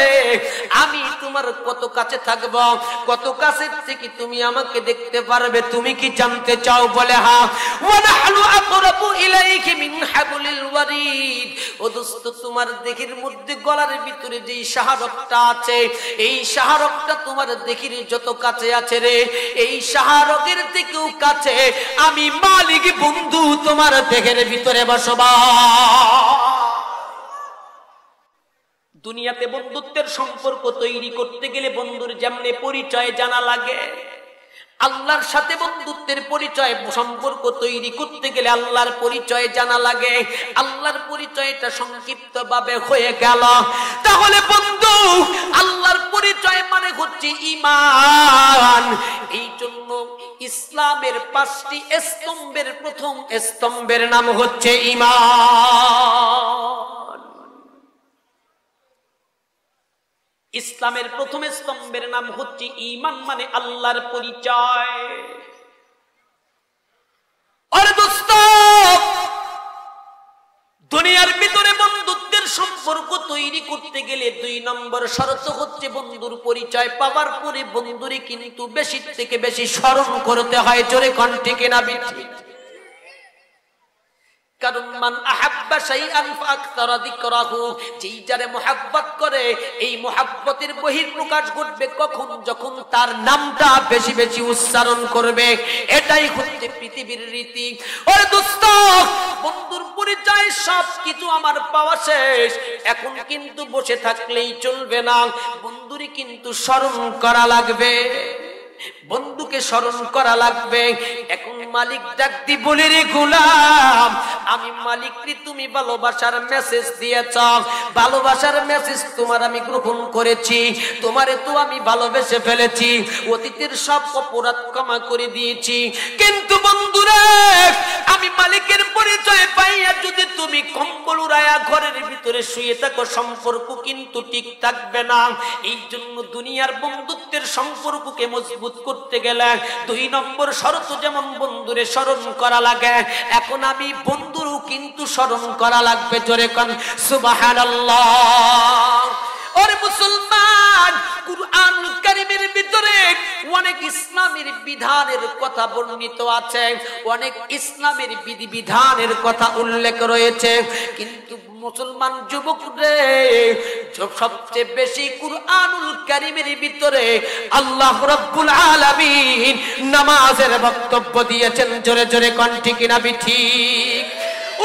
Speaker 1: আমি তোমার কত কাছে থাকবো, কত কাছে থেকে তুমি আমাকে দেখতে পারবে, তুমি কি জানতে চাও? বলে হ্যাঁ। ওয়া নাহনু আকরাবু ইলাইকি মিন হাবলিল ওয়ারিদ। ও দোস্ত, তোমার দেহের মধ্যে গলার ভিতরে যে শাহরগটা আছে, এই শাহরগটা তোমার দেহের যত কাছে আছে রে, এই শাহরগের থেকেও কাছে আমি মালিক বন্ধু তোমার দেহের ভিতরে বসবাস। দুনিয়াতে বন্ধুত্বের সম্পর্ক তৈরি করতে গেলে বন্ধুর যেমনি পরিচয় জানা লাগে, আল্লাহর সাথে বন্ধুত্বের পরিচয় সম্পর্ক তৈরি করতে গেলে আল্লাহর পরিচয় জানা লাগে। আল্লাহর পরিচয়টা সংক্ষিপ্ত ভাবে হয়ে গেল। তাহলে বন্ধু, আল্লাহর পরিচয় মানে হচ্ছে ঈমান। এই জন্য ইসলামের 5টি স্তম্ভের প্রথম স্তম্ভের নাম হচ্ছে ঈমান। ইসলামের প্রথম স্তম্ভের নাম হচ্ছে ঈমান, মানে আল্লাহর পরিচয়। আরে দোস্ত, দুনিয়ার ভিতরে বন্ধুত্বের সম্পর্ক তৈরি করতে গেলে 2 নম্বর শর্ত হচ্ছে বন্ধুর পরিচয় পাওয়ার পরে বন্ধুরে কিন্তু বেশি থেকে বেশি স্মরণ করতে হয়। জোরে কোন ঠিক না বেশি? কারণ মান আহাব্বা শাইআন ফাআকতারা যিকরাহু, যেই যারে মুহাব্বত করে এই মুহাব্বতের বহিঃপ্রকাশ ঘটবে কখন? যখন তার নামটা বেশি বেশি উচ্চারণ করবে। এটাই হচ্ছে পৃথিবীর রীতি। ওরে দোস্ত, বন্ধুর পরিচয় সবকিছু আমার পাওয়া শেষ, এখন কিন্তু বসে থাকলেই চলবে না, বন্ধুরে কিন্তু স্মরণ করা লাগবে, বন্ধুকে স্মরণ করা লাগবে। এখন মালিক ডাক দি বলে, রে গোলাম, আমি মালিক রে, তুমি ভালোবাসার মেসেজ দিয়েছ, ভালোবাসার মেসেজ তোমার আমি গ্রহণ করেছি, তোমারে তো আমি ভালোবেসে ফেলেছি, অতীতের সব অপরাধ ক্ষমা করে দিয়েছি। কিন্তু বন্ধুরে, আমি মালিকের পরিচয় পাইয়া যদি তুমি কম্বল উড়াইয়া ঘরের ভিতরে শুয়ে থাকো, সম্পর্ক কিন্তু ঠিক থাকবে না। এই জন্য দুনিয়ার বন্ধুত্বের সম্পর্ককে মজবুত করতে গেলে 2 নম্বর শর্ত যেমন বন্ধুরে স্মরণ করা লাগে, এখন আমি বন্ধুরও কিন্তু স্মরণ করা লাগবে। জোরে কোন সুবহানাল্লাহ। ওরে মুসলমান, কুরআন কারীমের ভিতরে অনেক ইসলামের বিধানের কথা বর্ণিত আছে, অনেক ইসলামের বিধিবিধানের কথা উল্লেখ রয়েছে, কিন্তু মুসলমান যুবকরে সবচেয়ে বেশি কুরআনুল কারীমের ভিতরে আল্লাহ রাব্বুল আলামিন নামাজের বক্তব্য দিয়েছেন। জোরে জোরে কোন ঠিক না ঠিক?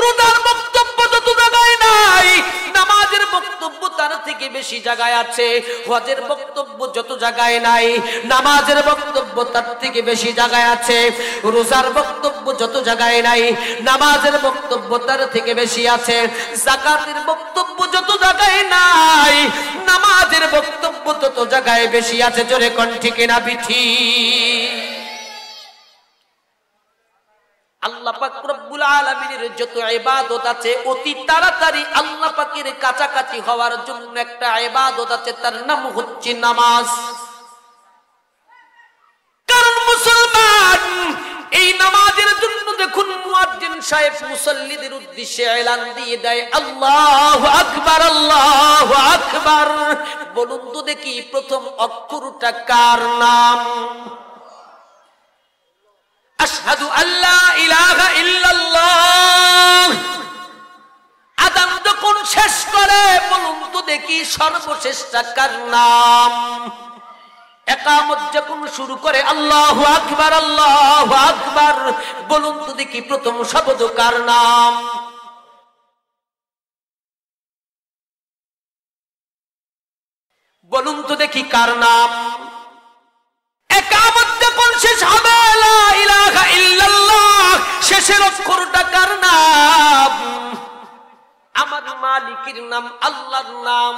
Speaker 1: রোজার বক্তব্য যত জায়গায় নাই, নামাজের বক্তব্য তার থেকে বেশি জায়গায় আছে। হজের বক্তব্য যত জায়গায় নাই, নামাজের বক্তব্য তার থেকে বেশি জায়গায় আছে। রোজার বক্তব্য যত জায়গায় নাই, নামাজের বক্তব্য তার থেকে বেশি আছে। যাকাতের বক্তব্য যত জায়গায় নাই, নামাজের বক্তব্য তত জায়গায় বেশি আছে। জোরে কোন ঠিক না ঠিক? আল্লাহ পাক রব্বুল আলামিনের যত ইবাদত আছে, অতি তাড়াতাড়ি আল্লাহ পাকের কাছাকাছি হওয়ার জন্য একটা ইবাদত আছে, তার নাম হচ্ছে নামাজ। কারণ মুসলমান, এই নামাজের জন্য দেখুন মুয়াজ্জিন সাহেব মুসল্লিদের উদ্দেশ্যে এলান দিয়ে দেয়, আল্লাহু আকবার, আল্লাহু আকবার। বলুন তো দেখি, প্রথম অক্ষরটা কার নাম? আশহাদু আল্লা ইলাহা ইল্লাল্লাহ। আযান যখন শেষ করে, বলুন তো দেখি সর্বশেষটা কার নাম? ইকামত যখন শুরু করে, আল্লাহু আকবার, আল্লাহু আকবার। বলুন তো দেখি প্রথম শব্দ কার নাম? বলুন তো দেখি কার নাম? ইকামত যখন শেষ হবে, লা ইলাহা ইল্লাল্লাহ, শেষের অক্ষরটা কার নাম? আমার মালিকের নাম, আল্লাহর নাম।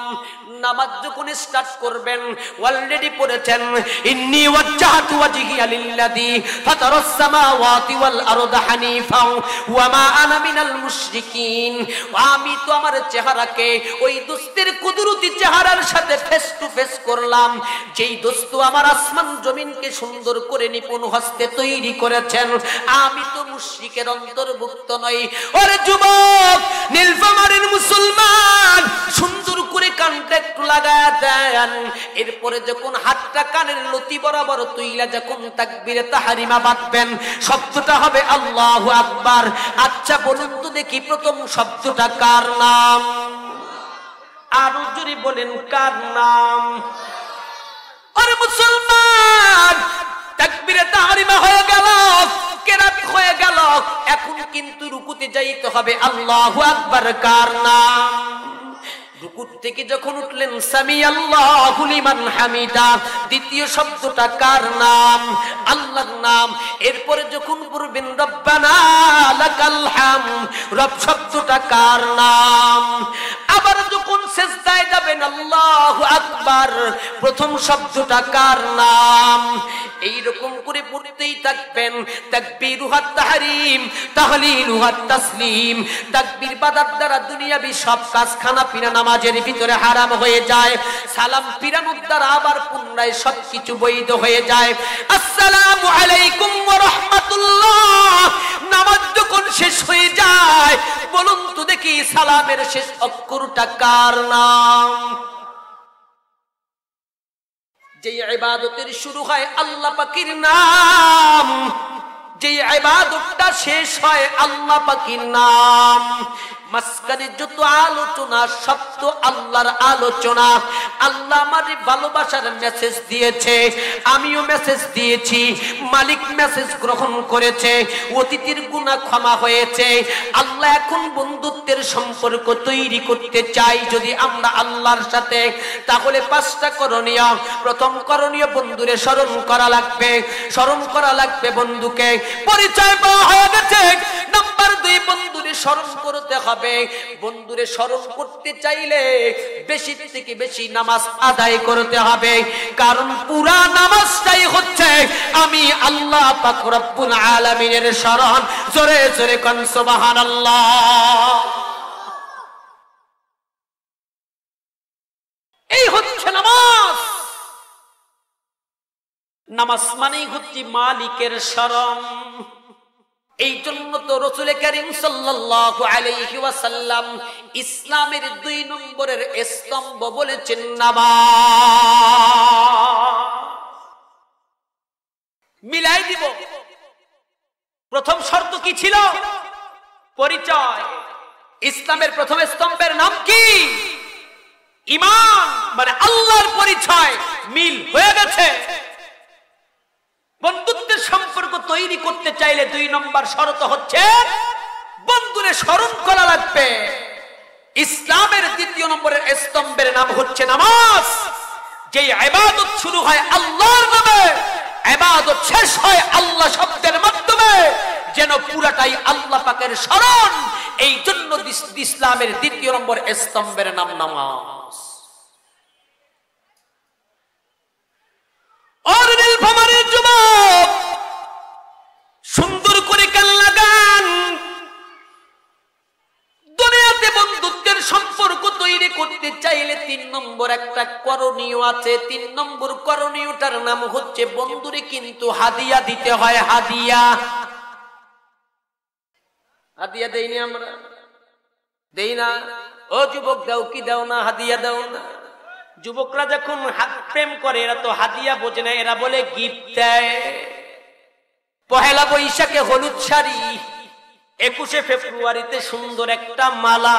Speaker 1: নামাজ যখন স্টার্ট করবেন, অলরেডি পড়েছেন, ইন্নী ওয়াজ্জাহতু ওয়াজহিয়া লিল্লাযী ফাতারাস সামাওয়াতি ওয়াল আরদা হানিফা ওয়া মা আনা মিনাল মুশরিকিন। আমি তো আমার চেহারাকে ওই দোস্তের কুদরতি চেহারার সাথে ফেস টু ফেস করলাম, যেই দোস্ত আমার আসমান জমিনকে সুন্দর করে নিপুণ হস্তে তৈরি করেছেন। আমি তো মুশরিকের অন্তর্ভুক্ত নই। ওরে যুবক, নীলফামারী আযান, এরপরে যখন হাতটা কানের লতি বরাবর তুইলা যখন তাকবীরে তাহরিমা বাঁধবেন, শব্দটা হবে আল্লাহু আকবার। আচ্ছা বলুন তো দেখি, প্রথম শব্দটা কার নাম? আরো জোরে বলেন, কার নাম? আরে মুসলমান, তাকবীরে তাহরিমা হয়ে গেল, কেরাত হয়ে গেল, এখন কিন্তু রুকুতে যাইতে হবে। আল্লাহু আকবার কার নাম? রুকুত থেকে যখন উঠলেন সামি আল্লাহু লিমান হামিদা, দ্বিতীয় শব্দটা কার নাম? আল্লাহর নাম। এরপরে যখন পড়বেন রব্বানা লাকাল হামদ, রব শব্দটা কার নাম? আবার যখন সিজদায় যাবেন আল্লাহু আকবার, প্রথম শব্দটা কার নাম? এইরকম করে পড়তেই থাকবেন। তাকবীরুহাত তাহরিম, তাহলিলুহাত তাসলিম। তাকবীর বাঁধার দ্বারা দুনিয়াবি সব কাজ, খানা পিনা নামাজের ভিতরে হারাম হয়ে যায়। সালাম ফিরানোর দ্বারা আবার পুনরায় সবকিছু বৈধ হয়ে যায়। আসসালামু আলাইকুম ওয়া রাহমাতুল্লাহ, নামাজ যখন শেষ হয়ে যায়, বলুন তো দেখি সালামের শেষ অক্ষরটা কার নাম? যে ইবাদতের শুরু হয় আল্লাহ পাকের নাম, যে ইবাদতটা শেষ হয় আল্লাহ পাকের নাম। মাঝখানে যত আলোচনা সব তো আল্লাহর আলোচনা। আল্লাহ আমার ভালোবাসার মেসেজ দিয়েছে, আমিও মেসেজ দিয়েছি, মালিক মেসেজ গ্রহণ করেছে, অতীতের গুনাহ ক্ষমা হয়েছে। আল্লাহ এখন বন্ধুত্বের সম্পর্ক তৈরি করতে চাই যদি আমরা আল্লাহর সাথে, তাহলে পাঁচটা করণীয়। প্রথম করণীয়, বন্ধুরে স্মরণ করা লাগবে, স্মরণ করা লাগবে বন্ধুকে। পরিচয় পাওয়া হয়ে গেছে। নাম্বার 2, বন্ধুরে স্মরণ করতে হবে। বন্ধুরে স্মরণ করতে চাইলে বেশি থেকে বেশি নামাজ আদায় করতে হবে, কারণ পুরা নামাজটাই হচ্ছে আমি আল্লাহ পাক রব্বুল আলামিনের স্মরণ। জোরে জোরে কোন সুবহানাল্লাহ। এই হচ্ছে নামাজ। নামাজ মানেই হচ্ছে মালিকের স্মরণ। এই জন্য তো রাসূল কারীম সাল্লাল্লাহু আলাইহি ওয়াসাল্লাম ইসলামের 2 নম্বরের স্তম্ভ বলেছেন নামাজ। মিলাই দিব। প্রথম শর্ত কি ছিল? পরিচয়। ইসলামের প্রথম স্তম্ভের নাম কি? ঈমান, মানে আল্লাহর পরিচয়। মিল হয়ে গেছে। বন্ধুত্বের সম্পর্ক তৈরি করতে চাইলে 2 নম্বর শর্ত হচ্ছে বন্ধুরে স্মরণ করা লাগবে। ইসলামের 2 নম্বরের স্তম্ভের নাম হচ্ছে নামাজ। যে ইবাদত শুরু হয় আল্লাহর নামে, ইবাদত শেষ হয় আল্লাহ শব্দের মাধ্যমে, যেন পুরাটাই আল্লাহ পাকের স্মরণ। এই জন্য ইসলামের 2 নম্বর স্তম্ভের নাম নামাজ। और নীলফামারীর যুবক, সুন্দর করে কান লাগান। দুনিয়াতে বন্ধুত্বের সম্পর্ক তৈরি করতে চাইলে 3 নম্বর একটা করণীয় আছে। 3 নম্বর করণীয়টার নাম হচ্ছে বন্ধুরে কিন্তু হাদিয়া দিতে হয়। হাদিয়া, হাদিয়া দেইনি আমরা? দেই না? ও যুবক, দাও কি দাও না? হাদিয়া দাও না? যুবকরা যখন প্রেম করে এরা তো হাদিয়া বোঝে না, এরা বলে গিফট দেয়। পহেলা বৈশাখে হলুদ শাড়ি, 21শে ফেব্রুয়ারিতে সুন্দর একটা মালা,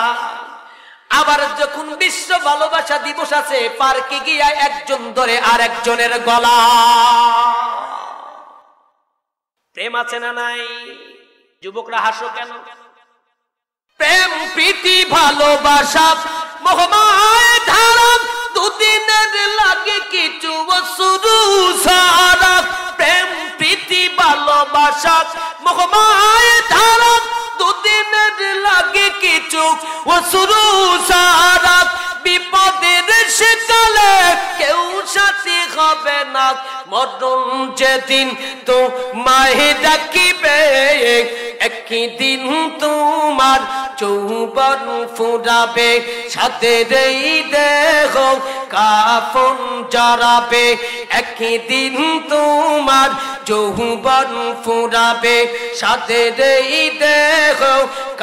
Speaker 1: আবার যখন বিশ্ব ভালোবাসা দিবস আছে পার্কে গিয়ে একজন ধরে আর একজনের গলা। প্রেম আছে না নাই? যুবকরা হাসো কেন? প্রেম প্রীতি ভালোবাসা মোহমায় ধারা, দুদিনের লাগে কিছু শুরু সারা। প্রেম প্রীতি ভালোবাসা মোহমায় ধারা, দুদিনের লাগে কিছু শুরু সারা। বিপদের সেকালে কেউ সাথী হবে না, মরণ যেদিন তো মাহে ডাকিবে, একদিন তোমার যৌবন ফুরাবে, সাথের এই দেহ কাফন জড়াবে, একদিন তোমার যৌবন ফুরাবে, সাথের এই দেহ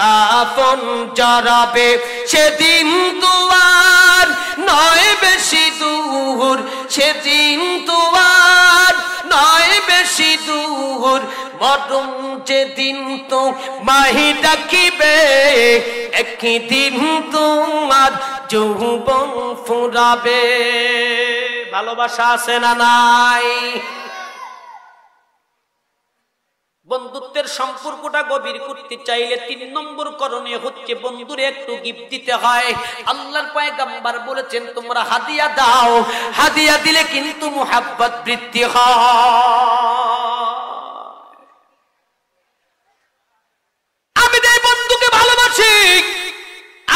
Speaker 1: কাফন জড়াবে, সেদিন তোমার আর নয় বেশি দূর, সেদিন তো আর নয় বেশি দূর, মরণ যেদিন তো মাহি ডাকিবে, একদিন তোমার যৌবন ফুরাবে। ভালোবাসা আছে না নাই? বন্ধুত্বের সম্পর্কটা গভীর করতে চাইলে 3 নম্বর করণীয় হচ্ছে বন্ধুরে একটু গিফট দিতে হয়। আল্লাহর পয়গম্বর বলেছেন তোমরা হাদিয়া দাও, হাদিয়া দিলে কিন্তু মুহাব্বত বৃদ্ধি হয়। আমি এই বন্ধুকে ভালোবাসি,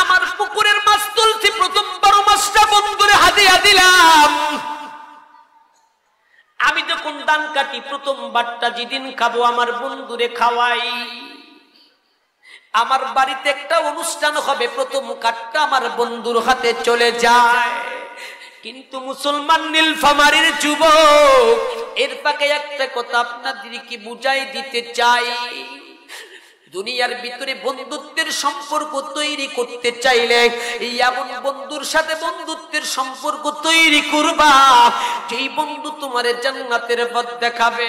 Speaker 1: আমার পুকুরের মাছ তুলছি, প্রথম 12 মাসটা বন্ধুরে হাদিয়া দিলাম। আমি যখন দান কাটি প্রথম বারটা যেদিন খাবো আমার বন্ধুরে খাওয়াই। আমার বাড়িতে একটা অনুষ্ঠান হবে, প্রথম কাঠটা আমার বন্ধুর হাতে চলে যায়। কিন্তু মুসলমান নীলফামারীর যুবক, এর পাকে একটা কথা আপনাদেরকে বুঝাই দিতে চাই। দুনিয়ার ভিতরে বন্ধুত্বের সম্পর্ক তৈরি করতে চাইলে এমন বন্ধুর সাথে বন্ধুত্বের সম্পর্ক তৈরি করবা যেই বন্ধু তোমারে জান্নাতের পথ দেখাবে।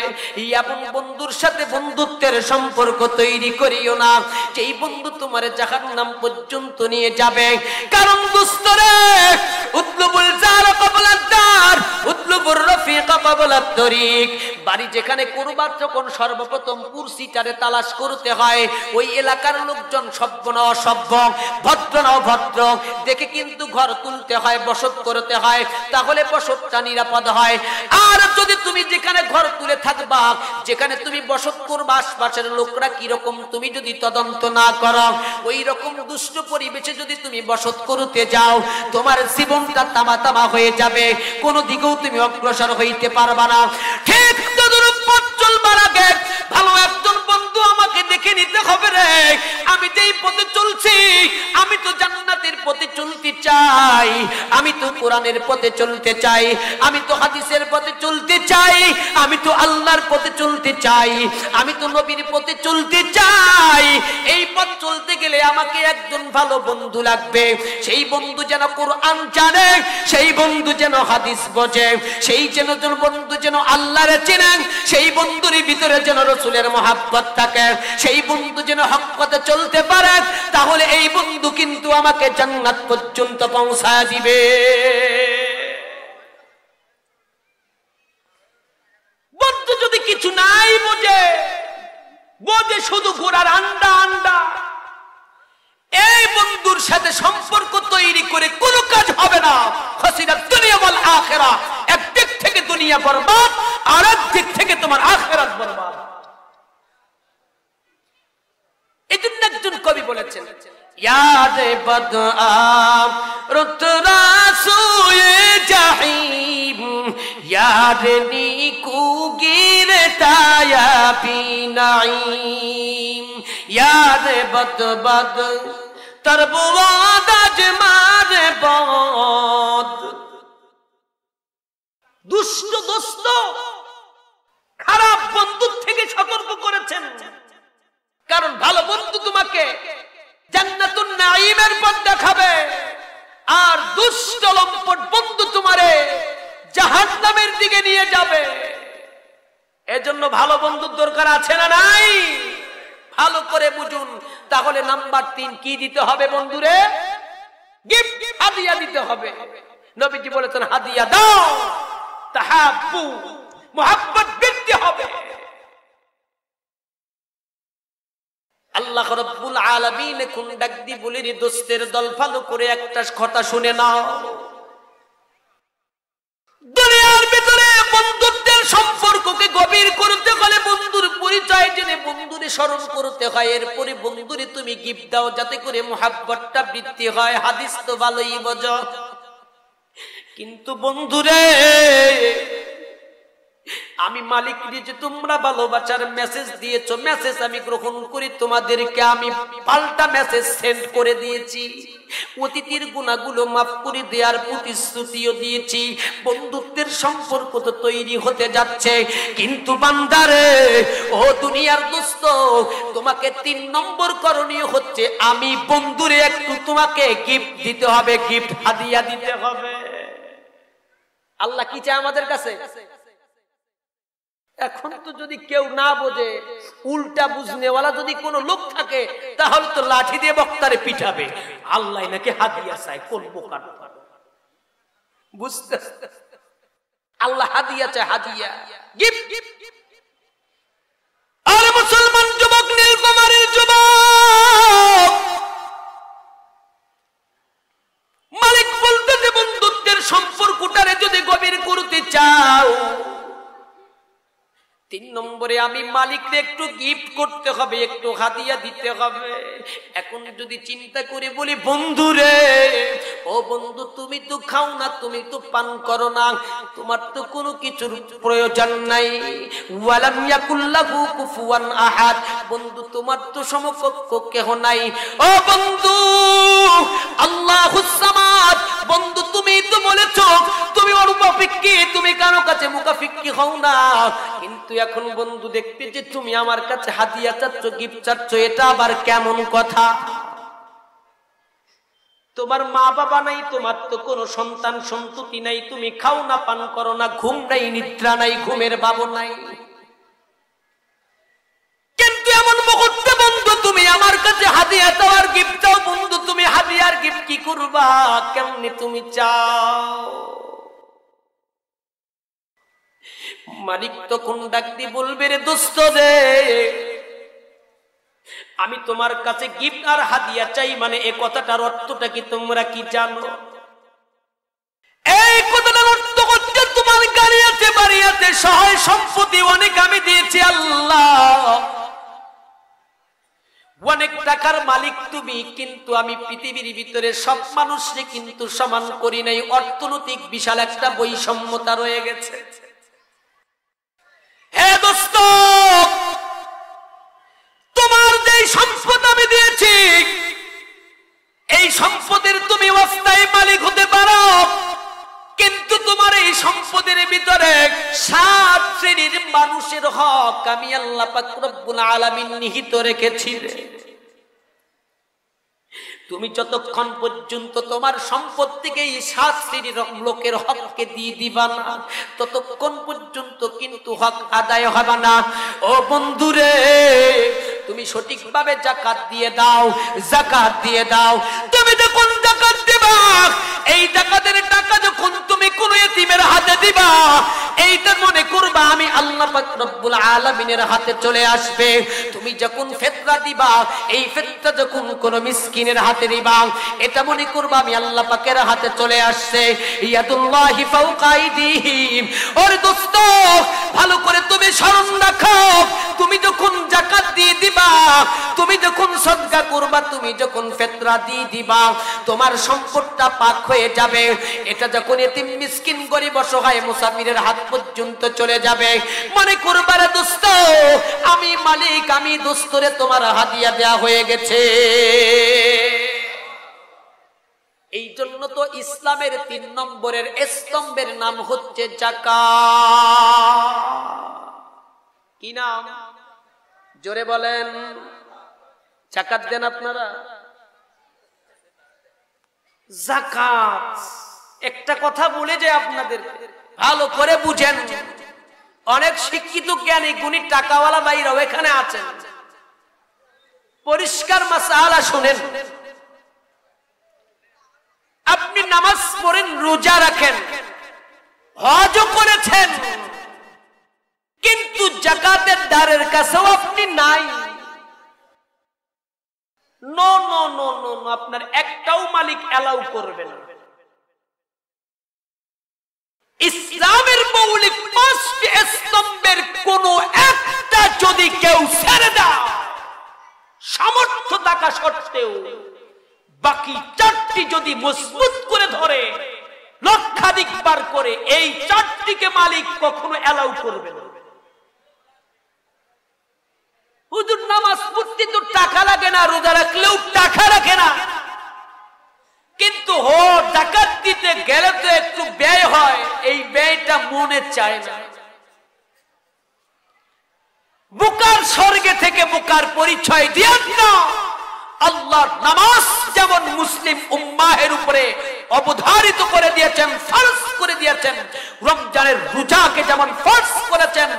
Speaker 1: এমন বন্ধুর সাথে বন্ধুত্বের সম্পর্ক তৈরি করিও না যেই বন্ধু তোমারে জাহান্নাম পর্যন্ত নিয়ে যাবে। কারণ দোস্তরে উতলুবুল জার ক্বাবলাদ দার, উতলুবুর রফিকা ক্বাবলাত তরিক। বাড়ি যেখানে করবা তখন সর্বপ্রথম কুরসিটারে তালাশ করতে হয়। ওই এলাকার লোকজন সভ্য না অসভ্য, ভদ্র না অভদ্র দেখে কিন্তু ঘর তুলতে হয়, বসত করতে হয়, তাহলে বসতটা নিরাপদ হয়। আর যদি তুমি যেখানে ঘর তুলে থাকবা, যেখানে তুমি বসত করবা, আশপাশের লোকরা কিরকম তুমি যদি তদন্ত না করো, ওই রকম দুষ্ট পরিবেশে যদি তুমি বসত করতে যাও, তোমার জীবনটা তামা তামা হয়ে যাবে, কোনো দিকেও তুমি অগ্রসর হইতে পারবা না। ঠিক তদরূপ পথ চলবার আগে ভালো একজন বন্ধু আমাকে দেখে নিতে হবে রে। আমি যেই পথে চলছি, আমি তো জান্নাতের পথে চলতে চাই, আমি তো কোরআনের পথে চলতে চাই, আমি তো হাদিসের পথে চলতে চাই, আমি তো আল্লাহর পথে চলতে চাই, আমি তো নবীর পথে চলতে চাই। এই পথ চলতে গেলে আমাকে একজন ভালো বন্ধু লাগবে। সেই বন্ধু যেন কোরআন জানে, সেই বন্ধু যেন হাদিস বোঝে, সেই বন্ধু যেন আল্লাহরে চেনেন, সেই বন্ধুর ভিতরে যেন রাসূলের মহব্বত থাকে, সেই বন্ধু যেন হক পথে চলতে পারে। তাহলে এই বন্ধু কিন্তু আমাকে জান্নাত পর্যন্ত পৌঁছায় দিবে। বন্ধু যদি কিছু নাই বোঝে, বোঝে শুধু ঘোড়ার আন্ডা আন্ডা, এই বন্ধুর সাথে সম্পর্ক তৈরি করে কোনো কাজ হবে না। খাসিরাত দুনিয়া ওয়াল আখিরা, একদিক থেকে দুনিয়া বরবাদ, আর একদিক থেকে তোমার আখিরাত বরবাদ। এজন্য একজন কবি বলেছেন, ইয়ারে বদআম রুতরা সুয়ে জাহিম, ইয়ারে নিকু গিরতায়া বিনাইম, ইয়ারে বদবদ তরবওয়াদ আজমারে বদ। দুষ্ট দোস্ত খারাপ বন্ধুর থেকে সতর্ক করেছেন, কারণ ভালো বন্ধু তোমাকে জান্নাতুন নাঈমের পথ দেখাবে, আর দুষ্ট লম্পট বন্ধু তোমারে জাহান্নামের দিকে নিয়ে যাবে। এজন্য ভালো বন্ধুর দরকার আছে না নাই? ভালো করে বুঝুন। তাহলে নাম্বার 3 কি দিতে হবে বন্ধুরে? গিফট, হাদিয়া দিতে হবে। নবীজি বলেছেন হাদিয়া দাও, তাহাব্বু, মুহাব্বত বৃদ্ধি হবে। আল্লাহ রাব্বুল আলামিন কোন ডাক দি বলে রে দোস্তের দল, ভালো করে একটা কথা শুনে নাও। দুনিয়ার ভিতরে বন্ধুত্বের সম্পর্ককে গভীর করতে হলে বন্ধুর পরিচয় জেনে বন্ধুরে স্মরণ করতে হয়। এরপরে বন্ধুরে তুমি গিফট দাও যাতে করে মুহাব্বতটা বৃদ্ধি হয়। হাদিস তো ভালোই বোঝো, কিন্তু বন্ধুরে আমি মালিক যে তোমরা ভালোবাসার মেসেজ দিয়েছো, মেসেজ আমি গ্রহণ করি, তোমাদেরকে আমি পাল্টা মেসেজ সেন্ড করে দিয়েছি। অতীতের গুনাহগুলো মাফ করে দেওয়ার প্রতিশ্রুতিও দিয়েছি। বন্ধুত্বের সম্পর্ক তো তৈরি হতে যাচ্ছে। কিন্তু বান্দারে, ও দুনিয়ার দোস্ত, তোমাকে 3 নম্বর করণীয় হচ্ছে আমি বন্ধুরে একটু তোমাকে গিফট দিতে হবে, গিফট হাদিয়া দিতে হবে। আল্লাহ কি চায় আমাদের কাছে? এখন তো যদি কেউ না বোঝে, উল্টা বুঝনেওয়ালা যদি কোন লোক থাকে, তাহলে তো লাঠি দিয়ে বক্তারে পিটাবে। আল্লাহ নাকি হাদিয়া চায়, কোন বোকা বুঝতে? আল্লাহ হাদিয়া চায়, হাদিয়া গিফট। আর মুসলমান যুবক, নীলকুমারীর যুবক, মালিক বলতে যে বন্ধুত্বের সম্পর্কটারে যদি গভীর করতে চাও, 3 নম্বরে আমি মালিককে একটু গিফট করতে হবে, একটু হাদিয়া দিতে হবে। এখন যদি চিন্তা করে বলি, বন্ধুরে, ও বন্ধু, তুমি তো খাও না, তুমি তো পান করো না, তোমার তো কোনো কিছুর প্রয়োজন নাই। ওয়ালাম ইয়াকুল্লাহু কুফুয়ান আহাদ, বন্ধু তোমার তো সমকক্ষ কেহ নাই। ও বন্ধু, আল্লাহুস সামাদ, বন্ধু তুমি তো বলেছো তুমি অরুপাফিক্কি, তুমি কারো কাছে মুকাফিক্কি হও না। কিন্তু এখন বন্ধু দেখতে যে তুমি আমার কাছে হাদিয়া চাচ্ছ, গিফট চাচ্ছ, এটা আবার কেমন কথা? তোমার মা বাবা নাই, তোমার তো কোনো সন্তান সন্ততি নাই, তুমি খাও না, পান করো না, ঘুম নাই, নিদ্রা নাই, ঘুমের ভাবও নাই। কিন্তু এমন মুহূর্তে বন্ধু তুমি আমার কাছে হাদিয়া চাও আর গিফট চাও, বন্ধু তুমি হাদিয়ার গিফট কি করবা, কেমনে তুমি চাও? মালিক তখন ডাক দিয়ে বলবে, রে দোস্ত রে, আমি তোমার কাছে গিফট আর হাদিয়া চাই, মানে এই কথাটার অর্থটা কি তোমরা কি জানো? এই কথাটার অর্থ হচ্ছে তোমার গাড়ি আছে, বাড়ি আছে, সহায় সম্পত্তি অনেক আমি দিয়েছি আল্লাহ, অনেক টাকার মালিক তুমি, কিন্তু আমি পৃথিবীর ভিতরে সব মানুষকে কিন্তু সমান করি নাই। অর্থনৈতিক বিশাল একটা বৈষম্যতা রয়ে গেছে। হে দোস্ত, তোমার যে সম্পদ আমি দিয়েছি, এই সম্পদের তুমি অস্থায়ী মালিক হতে পারো, কিন্তু তোমার এই সম্পদের ভিতরে 7 শ্রেণীর মানুষের হক আমি আল্লাহ পাক রব্বুল আলামিন নিহিত রেখেছি। তুমি যতক্ষণ পর্যন্ত তোমার সম্পত্তিকে এই 7 শ্রেণীর লোকের হককে দিয়ে দিবা না, ততক্ষণ পর্যন্ত কিন্তু হক আদায় হবে না। ও বন্ধুরে, তুমি সঠিকভাবে যাকাত দিয়ে দাও, যাকাত দিয়ে দাও। তুমি যখন যাকাত দিবা, এই যাকাতের টাকা যখন তুমি কোন ইতিমের হাতে দিবা, এইটা মনে করবা আমি আল্লাহ পাক রব্বুল আলামিনের হাতে চলে আসবে। তুমি যখন ফিতরা দিবা, এই ফিতরা যখন কোন মিসকিনের হাতে দিবা, এটা মনে করবা আমি আল্লাহ পাকের হাতে চলে আসছে। ইয়াদুল্লাহি ফাওকা আইদিহিম। ওরে দোস্ত, ভালো করে তুমি স্মরণ রাখো, তুমি যখন যাকাত দিয়ে দিবা, তুমি যখন সদকা করবা, তুমি যখন ফিতরা দিয়ে দিবা, তোমার সম্পদটা পাক হয়ে যাবে। এটা যখন এতিম মিসকিন গরিব অসহায় মুসাফিরের হাত পর্যন্ত চলে যাবে, মনে করবা রে দোস্ত আমি মালিক, আমি দোস্তরে তোমার হাদিয়া দেয়া হয়ে গেছে। এই জন্য তো ইসলামের 3 নম্বরের স্তম্ভের নাম হচ্ছে যাকাত। কি নাম? জোরে বলেন। যাকাত দেন আপনারা? যাকাত একটা কথা বলে যে আপনাদের ভালো করে বুঝেন, অনেক শিক্ষিত জ্ঞানী গুণী টাকাওয়ালা ভাইরাও এখানে আছেন, পরিষ্কার মাসআলা শুনেন। আপনি নামাজ পড়েন, রোজা রাখেন, হজও করেছেন, কিন্তু যাকাতের দ্বারের কাছেও আপনি নাই। নো নো নো নো, আপনার একটাও মালিক অ্যালাউ করবে না। ইসলামের মৌলিক 5টি স্তম্ভের কোন একটা যদি কেউ ছেড়ে দেয়, সামর্থ্য থাকা সত্ত্বেও, বাকি 4টি যদি মজবুত করে ধরে, লক্ষাধিক বার করে, এই 4টিকে মালিক কখনো অ্যালাউ করবে না। হুজুর নামাজ পড়তে তো টাকা লাগে না, রোজা রাখলেও টাকা লাগে না, কিন্তু যাকাত দিতে গেলে তো একটু ব্যয় হয়, এই ব্যয়টা মনে চায় না। বুকার স্বর্গে থেকে বুকার পরিচয় দিয়েন না। আল্লাহর নামাজ যেমন মুসলিম উম্মাহের উপরে অবধারিত করে দিয়েছেন, ফরজ করে দিয়েছেন, রমজানের রোজাকে যেমন ফরজ করেছেন,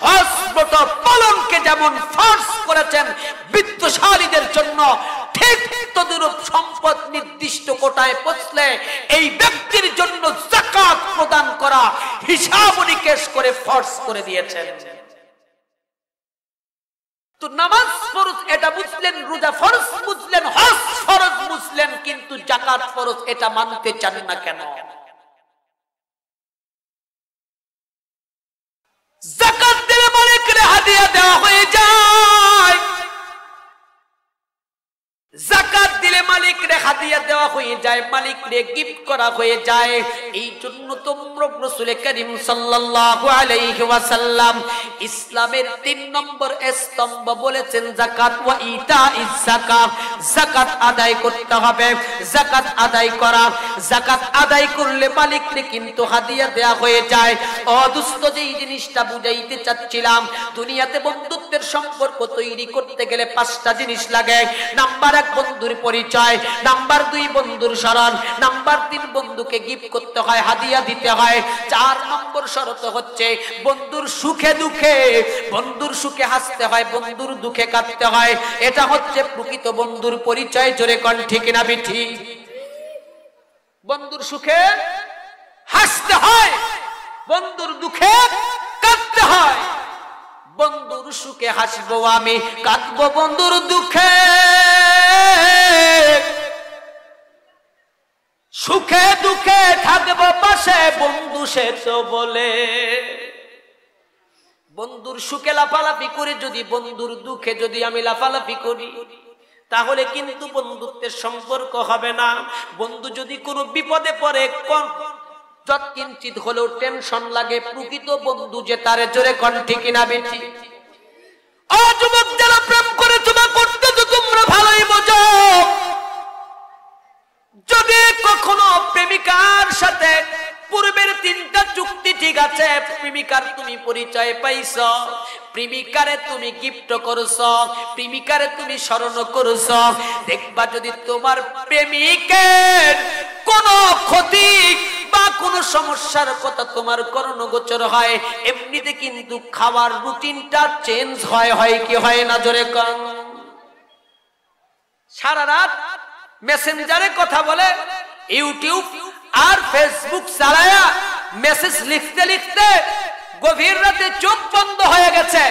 Speaker 1: হজ ব্রত পালনকে যেমন ফরজ করেছেন বিত্তশালীদের জন্য, ঠিক তদ্রূপ সম্পদ নির্দিষ্ট কোটায় পৌঁছলে এই ব্যক্তির জন্য যাকাত প্রদান করা হিসাব নিকেশ করে ফরজ করে দিয়েছেন। তো নামাজ ফরজ এটা বুঝলেন, রোজা ফরজ বুঝলেন, হজ ফরজ বুঝলেন, কিন্তু যাকাত ফরজ এটা মানতে চান না কেন? যাকাত দিলে মালিককে হাদিয়া দেওয়া হয়ে যায়, যাকাত দিলে মালিককে হাদিয়া দেওয়া হয়ে যায়, মালিককে গিফট করা হয়ে যায়। এই জন্য তোমরা রাসূল করিম সাল্লাল্লাহু আলাইহি ওয়াসাল্লাম ইসলামের 3 নম্বর স্তম্ভ বলেছেন যাকাত ওয়া ইতাইজ যাকাত। যাকাত আদায় করতে হবে, যাকাত আদায় করা, যাকাত আদায় করলে মালিককে কিন্তু হাদিয়া দেওয়া হয়ে যায়। অদুস্ত যেই জিনিসটা বুঝাইতে চাচ্ছিলাম, দুনিয়াতে বন্ধুত্বের সম্পর্ক তৈরি করতে গেলে 5টা জিনিস লাগে। নাম্বার 1 বন্ধুর পরিচয়, নাম্বার 2 বন্ধুর শরণ, নাম্বার 3 বন্ধুকে গিফট করতে হয়, হাদিয়া দিতে হয়। 4 নম্বর শর্ত হচ্ছে বন্ধুর সুখে দুঃখে, বন্ধুর সুখে হাসতে হয়, বন্ধুর দুঃখে কাঁদতে হয়। এটা হচ্ছে প্রকৃত বন্ধুর পরিচয়। জোরে কোন ঠিক না বিঠি? বন্ধুর সুখে হাসতে হয়, বন্ধুর দুঃখে কাঁদতে হয়। বন্ধুর সুখে হাসবো আমি, কাঁদবো বন্ধুর দুঃখে, সুখে দুঃখে থাকবো পাশে বন্ধু সে তো বলে। বন্ধুর সুখে লাফালাফি করে যদি বন্ধুর দুঃখে যদি আমি লাফালাফি করি, তাহলে কিন্তু বন্ধুত্বের সম্পর্ক হবে না। বন্ধু যদি কোনো বিপদে পড়ে, যৎকিঞ্চিত হলেও টেনশন লাগে, প্রকৃত বন্ধু যে তারে জোরে কোন ঠিক না বেঠি? যুবক যারা প্রেম করে তোমা করতে তো তোমরা ভালোই বোঝো, যদি কখনো প্রেমিকার সাথে পূর্বের 3টা চুক্তি ঠিক আছে, প্রেমিকার তুমি পরিচয় পাইছ, প্রেমিকারে তুমি গিফট করছো, প্রেমিকারে তুমি স্মরণ করছো, দেখবা যদি তোমার প্রেমিকের কোনো ক্ষতি বা কোনো সমস্যার কথা তোমার কর্ণগোচর হয়, এমনিতে কিন্তু খাওয়ার রুটিনটা চেঞ্জ হয় কি হয় না? জোরে কম। সারা রাত মেসেঞ্জারে কথা বলে, ইউটিউব আর ফেসবুক চালায়া মেসেজ লিখতে লিখতে গভীর রাতে চোখ বন্ধ হয়ে গেছে।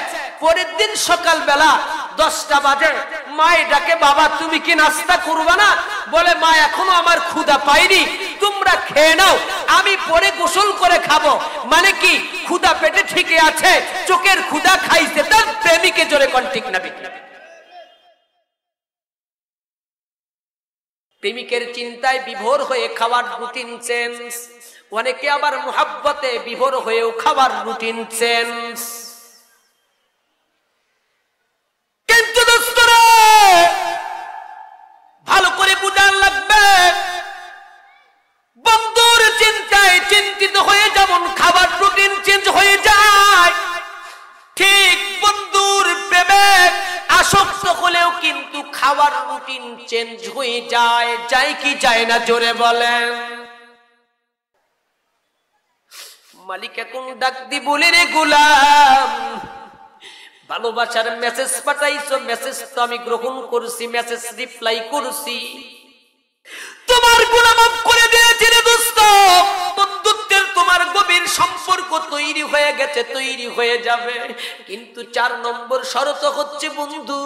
Speaker 1: পরের দিন সকালবেলা 10টা বাজে মায়ে ডাকে, বাবা তুমি কি নাস্তা করবা না? বলে মা এখনো আমার ক্ষুধা পাইনি, তোমরা খেয়ে নাও, আমি পরে গোসল করে খাবো। মানে কি ক্ষুধা পেটে ঠিকই আছে, চোখের ক্ষুধা খাইছে তার প্রেমিকে। জোরে কোন ঠিক না? প্রেমিকের চিন্তায় বিভোর হয়ে খাওয়ার রুটিন চেঞ্জ, অনেকে আবার মুহাব্বতে বিভোর হয়েও খাবার রুটিন চেঞ্জ। কিন্তু দোস্তরা ভালো করে বুঝার লাগবে, বন্ধুর চিন্তায় চিন্তিত হয়ে যেমন খাবার রুটিন চেঞ্জ হয়ে যায়, ঠিক বন্ধুর প্রেমে আসক্ত হলেও কিন্তু খাবার রুটিন চেঞ্জ হয়ে যায়। যায় কি যায় না? জোরে বলেন। মালিক এখন ডাক দি বলে, রে গোলাম, ভালোবাসার মেসেজ পাঠাইছো, মেসেজ তো আমি গ্রহণ করছি, মেসেজ রিপ্লাই করছি, তোমার গুনাহ মাফ করে দিয়েছি রে দোস্ত। বন্ধুত্বের তোমার গভীর সম্পর্ক তৈরি হয়ে গেছে, তৈরি হয়ে যাবে, কিন্তু 4 নম্বর শর্ত হচ্ছে বন্ধু,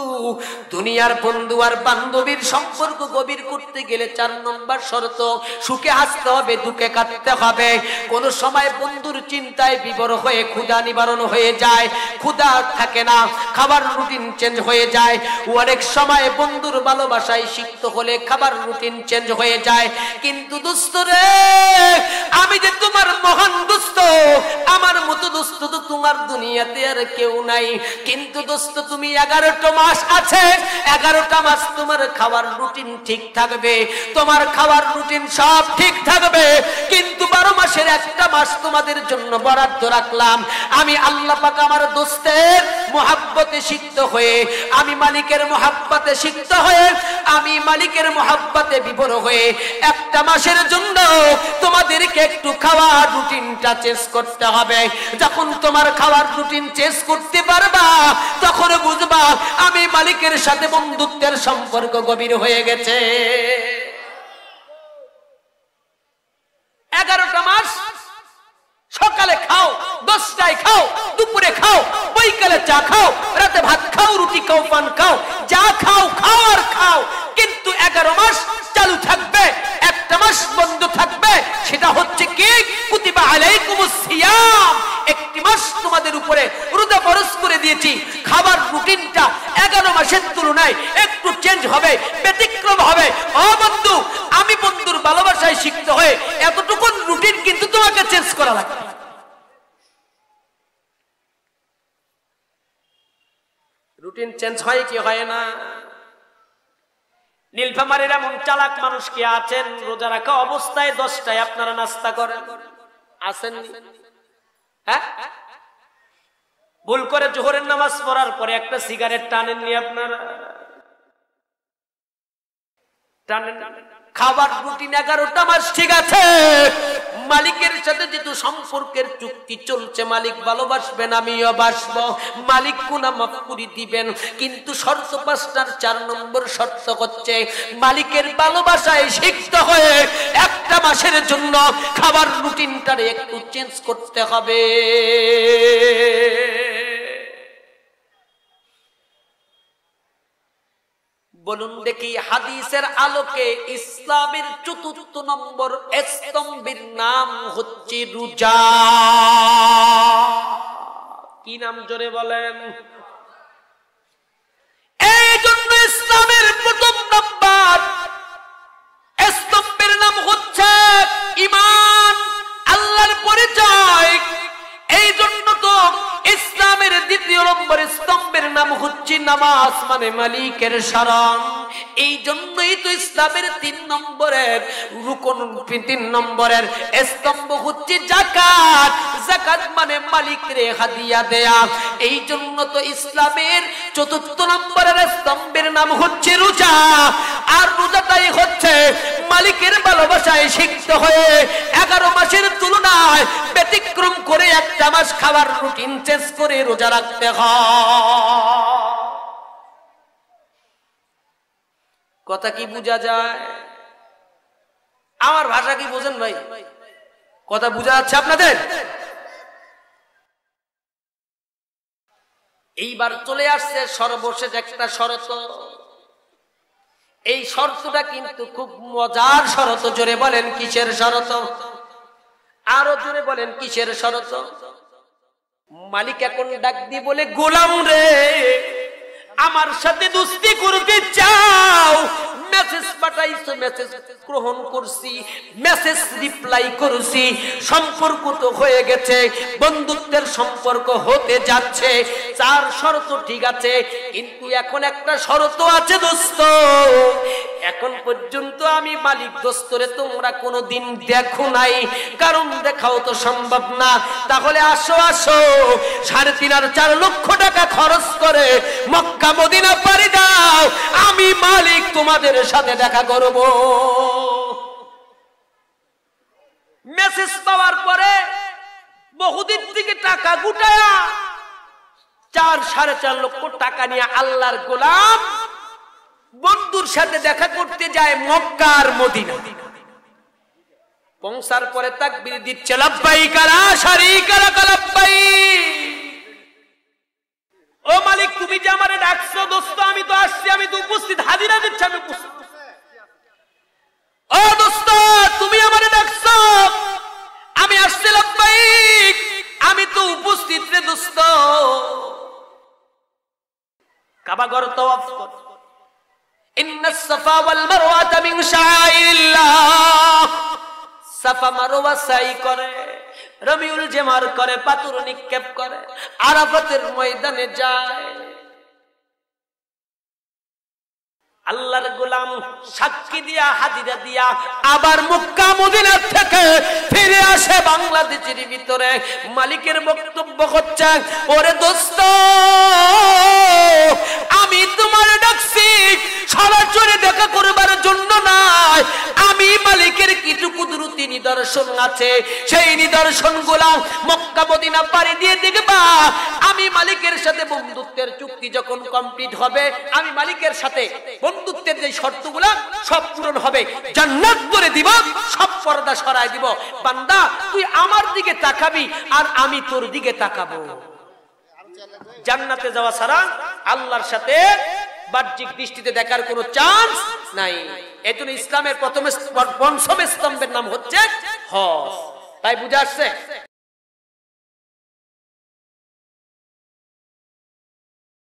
Speaker 1: দুনিয়ার বন্ধু আর বান্ধবীর সম্পর্ক গভীর করতে গেলে 4 নম্বর শর্ত, সুখে হাসতে হবে, দুঃখে কাঁদতে হবে। কোন সময় বন্ধুর চিন্তায় বিভোর হয়ে ক্ষুধা নিবারণ হয়ে যায়, ক্ষুধা থাকে না, খাবার রুটিন চেঞ্জ হয়ে যায়। অনেক সময় বন্ধুর ভালোবাসায় সিক্ত হলে খাবার রুটিন চেঞ্জ হয়ে যায়। কিন্তু দোস্ত রে, আমি যে তোমার মহান দোস্ত, আমার আমার মতো দোস্ত তো তোমার দুনিয়াতে আর কেউ নাই। কিন্তু দোস্ত তুমি 11টা মাস আছে, 11টা মাস তোমার খাবার রুটিন ঠিক থাকবে, তোমার খাবার রুটিন সব ঠিক থাকবে, কিন্তু 12 মাসের একটা মাস তোমাদের জন্য বরাদ্দ রাখলাম। আমি আল্লাহ পাক আমার দোস্তের মোহাব্বতে সিক্ত হয়ে, আমি মালিকের মোহাব্বতে সিক্ত হয়ে, আমি মালিকের মোহাব্বতে বিভোর হয়ে একটা মাসের জন্য তোমাদেরকে একটু খাওয়ার রুটিনটা চেঞ্জ করতে হবে। যখন তোমার খাওয়ার রুটিন চেঞ্জ করতে পারবা তখন বুঝবা আমি মালিকের সাথে বন্ধুত্বের সম্পর্ক গভীর হয়ে গেছে। 11টা মাস সকালে খাও, 10টায় খাও, দুপুরে খাও, বৈকালে চা খাও, রাতে ভাত খাও, রুটি খাও, পান খাও, যা খাও খাও আর খাও, কিন্তু 11 মাস চালু থাকবে, একটা মাস বন্ধ থাকবে। সেটা হচ্ছে কি? কুতিবা আলাইকুমুস সিয়াম, একটি মাস তোমাদের উপরে রোজা ফরজ করে দিয়েছি। খাবার রুটিনটা 11 মাসের তুলনায় একটু চেঞ্জ হবে, ব্যতিক্রম হবে। ও বন্ধু, আমি বন্ধুর ভালোবাসায় শিখতে হয়ে এতটুকু রুটিন কিন্তু তোমাকে চেঞ্জ করা লাগবে। রুটিন চেঞ্জ হয় কি হয় না? নীলফামারীর এমন চালাক মানুষ কি আছেন রোজা রাখা অবস্থায় 10টায় আপনারা নাস্তা করেন? আছেন? হ্যাঁ, ভুল করে জোহরের নামাজ পড়ার পরে একটা সিগারেট টানেননি আপনারা? টানেন? খাবার রুটিন 11টা মাস ঠিক আছে, মালিকের সাথে যেহেতু সম্পর্কের চুক্তি চলছে, মালিক ভালোবাসবেন, আমিও বাসবো, মালিক গুনাহ মাফ করে দিবেন, কিন্তু শর্ত 5টার 4 নম্বর শর্ত হচ্ছে মালিকের ভালোবাসায় সিক্ত হয়ে একটা মাসের জন্য খাবার রুটিনটারে একটু চেঞ্জ করতে হবে। বলুন দেখি, হাদিসের আলোকে ইসলামের 4র্থ নম্বর স্তম্ভের নাম হচ্ছে রোজা। কি নাম জোরে বলেন? এই জন্য ইসলামের 1ম নম্বর স্তম্ভের নাম হচ্ছে ঈমান, আল্লাহর পরিচয়। এই জন্য তো ইসলামের 2য় নম্বর স্তম্ভের নাম হচ্ছে নামাজ, মানে মালিকের শরণ। এই জন্যই তো ইসলামের 3 নম্বরের রুকন, 3 নম্বরের স্তম্ভ হচ্ছে যাকাত। যাকাত মানে মালিকের হাদিয়া দেয়া। এই জন্য তো ইসলামের 4র্থ নম্বরের স্তম্ভের নাম হচ্ছে রোজা। আর রোজাটাই হচ্ছে মালিকের ভালোবাসায় সিক্ত হয়ে 11 মাসের তুলনায় ব্যতিক্রম করে একটা মাস খাবার রুটিন চেঞ্জ করে রোজা রাখতে হয়। কথা কি বোঝা যায়? আমার ভাষা কি বোঝেন ভাই? কথা বোঝা যাচ্ছে আপনাদের? এইবার চলে আসছে সর্বশেষ একটা শর্ত। এই শর্তটা কিন্তু খুব মজার শর্ত। জোরে বলেন কিসের শর্ত? আরো জোরে বলেন কিসের শর্ত? মালিক এখন ডাক দিয়ে বলে, গোলাম রে, আমার সাথে দোস্তি করতে চাও? মেসেজ পাঠাইছো, মেসেজ গ্রহণ করছি, মেসেজ রিপ্লাই করছি, সম্পর্ক তো হয়ে গেছে, বন্ধুত্বের সম্পর্ক হতে যাচ্ছে। 4 শর্ত ঠিক আছে, কিন্তু এখন একটা শর্ত আছে দোস্ত। এখন পর্যন্ত আমি মালিক দোস্তরে তোমরা কোনোদিন দেখো নাই, কারণ দেখাও তো সম্ভব না। তাহলে আসো আসো, 3.5 আর 4 লক্ষ টাকা খরচ করে মক্কা মদিনা পাড়ি দাও, আমি মালিক তোমাদের সাথে দেখা করব। মেসেজ পাওয়ার পরে বহুদিন থেকে টাকা গুটায়া 4-4.5 লক্ষ টাকা নিয়ে আল্লাহর গোলাম বন্ধুর সাথে দেখা করতে যায় মক্কা আর মদিনা। পৌঁছার পরে তাকবীর দিচ্ছে, লাব্বাইক লা শারীকা লাক লাব্বাইক। ও মালিক, তুমি যে আমারে ডাকছো দোস্ত, আমি তো আসছি, আমি তো উপস্থিত, হাজিরা দিচ্ছি, আমি উপস্থিত। ও দোস্ত, তুমি আমারে ডাকছো, আমি আসছি, লাব্বাইক, আমি তো উপস্থিত রে দোস্ত। কাবা ঘর তাওয়াফ কর। ইন্নাস সাফা ওয়াল মারওয়াতা মিন শাআইরিল্লাহ। সাফা মারওয়া সাই করে, রবিউল জেমার করে, পাথর নিক্ষেপ করে, আরাফাতের ময়দানে যায়। আল্লাহর গোলাম সাক্ষী দিয়া, হাজিরা দিয়া আবার মক্কা মদিনা থেকে ফিরে আসে বাংলাদেশের ভিতরে। মালিকের বক্তব্য হচ্ছে, ওরে দোস্ত, আমি তোমার ডাকছি সরাসরি দেখা করবার জন্য নয়, আমি মালিকের কিছু কুদরতি নিদর্শন আছে, সেই নিদর্শন গুলা মক্কা মদিনা পাড়ি দিয়ে দেখবা। আমি মালিকের সাথে বন্ধুত্বের চুক্তি যখন কমপ্লিট হবে, আমি মালিকের সাথে বন্ধুত্বের যে শর্তগুলা সব পূরণ হবে, জান্নাত করে দিব, সব পর্দা সরাই দিব। বান্দা তুই আমার দিকে তাকাবি আর আমি তোর দিকে তাকাবো। জান্নাতে যাওয়া ছাড়া আল্লাহর সাথে বাহ্যিক দৃষ্টিতে দেখার কোনো চান্স নাই। এজন্য ইসলামের পঞ্চম স্তম্ভের নাম হচ্ছে হজ। তাই বুঝা আসছে?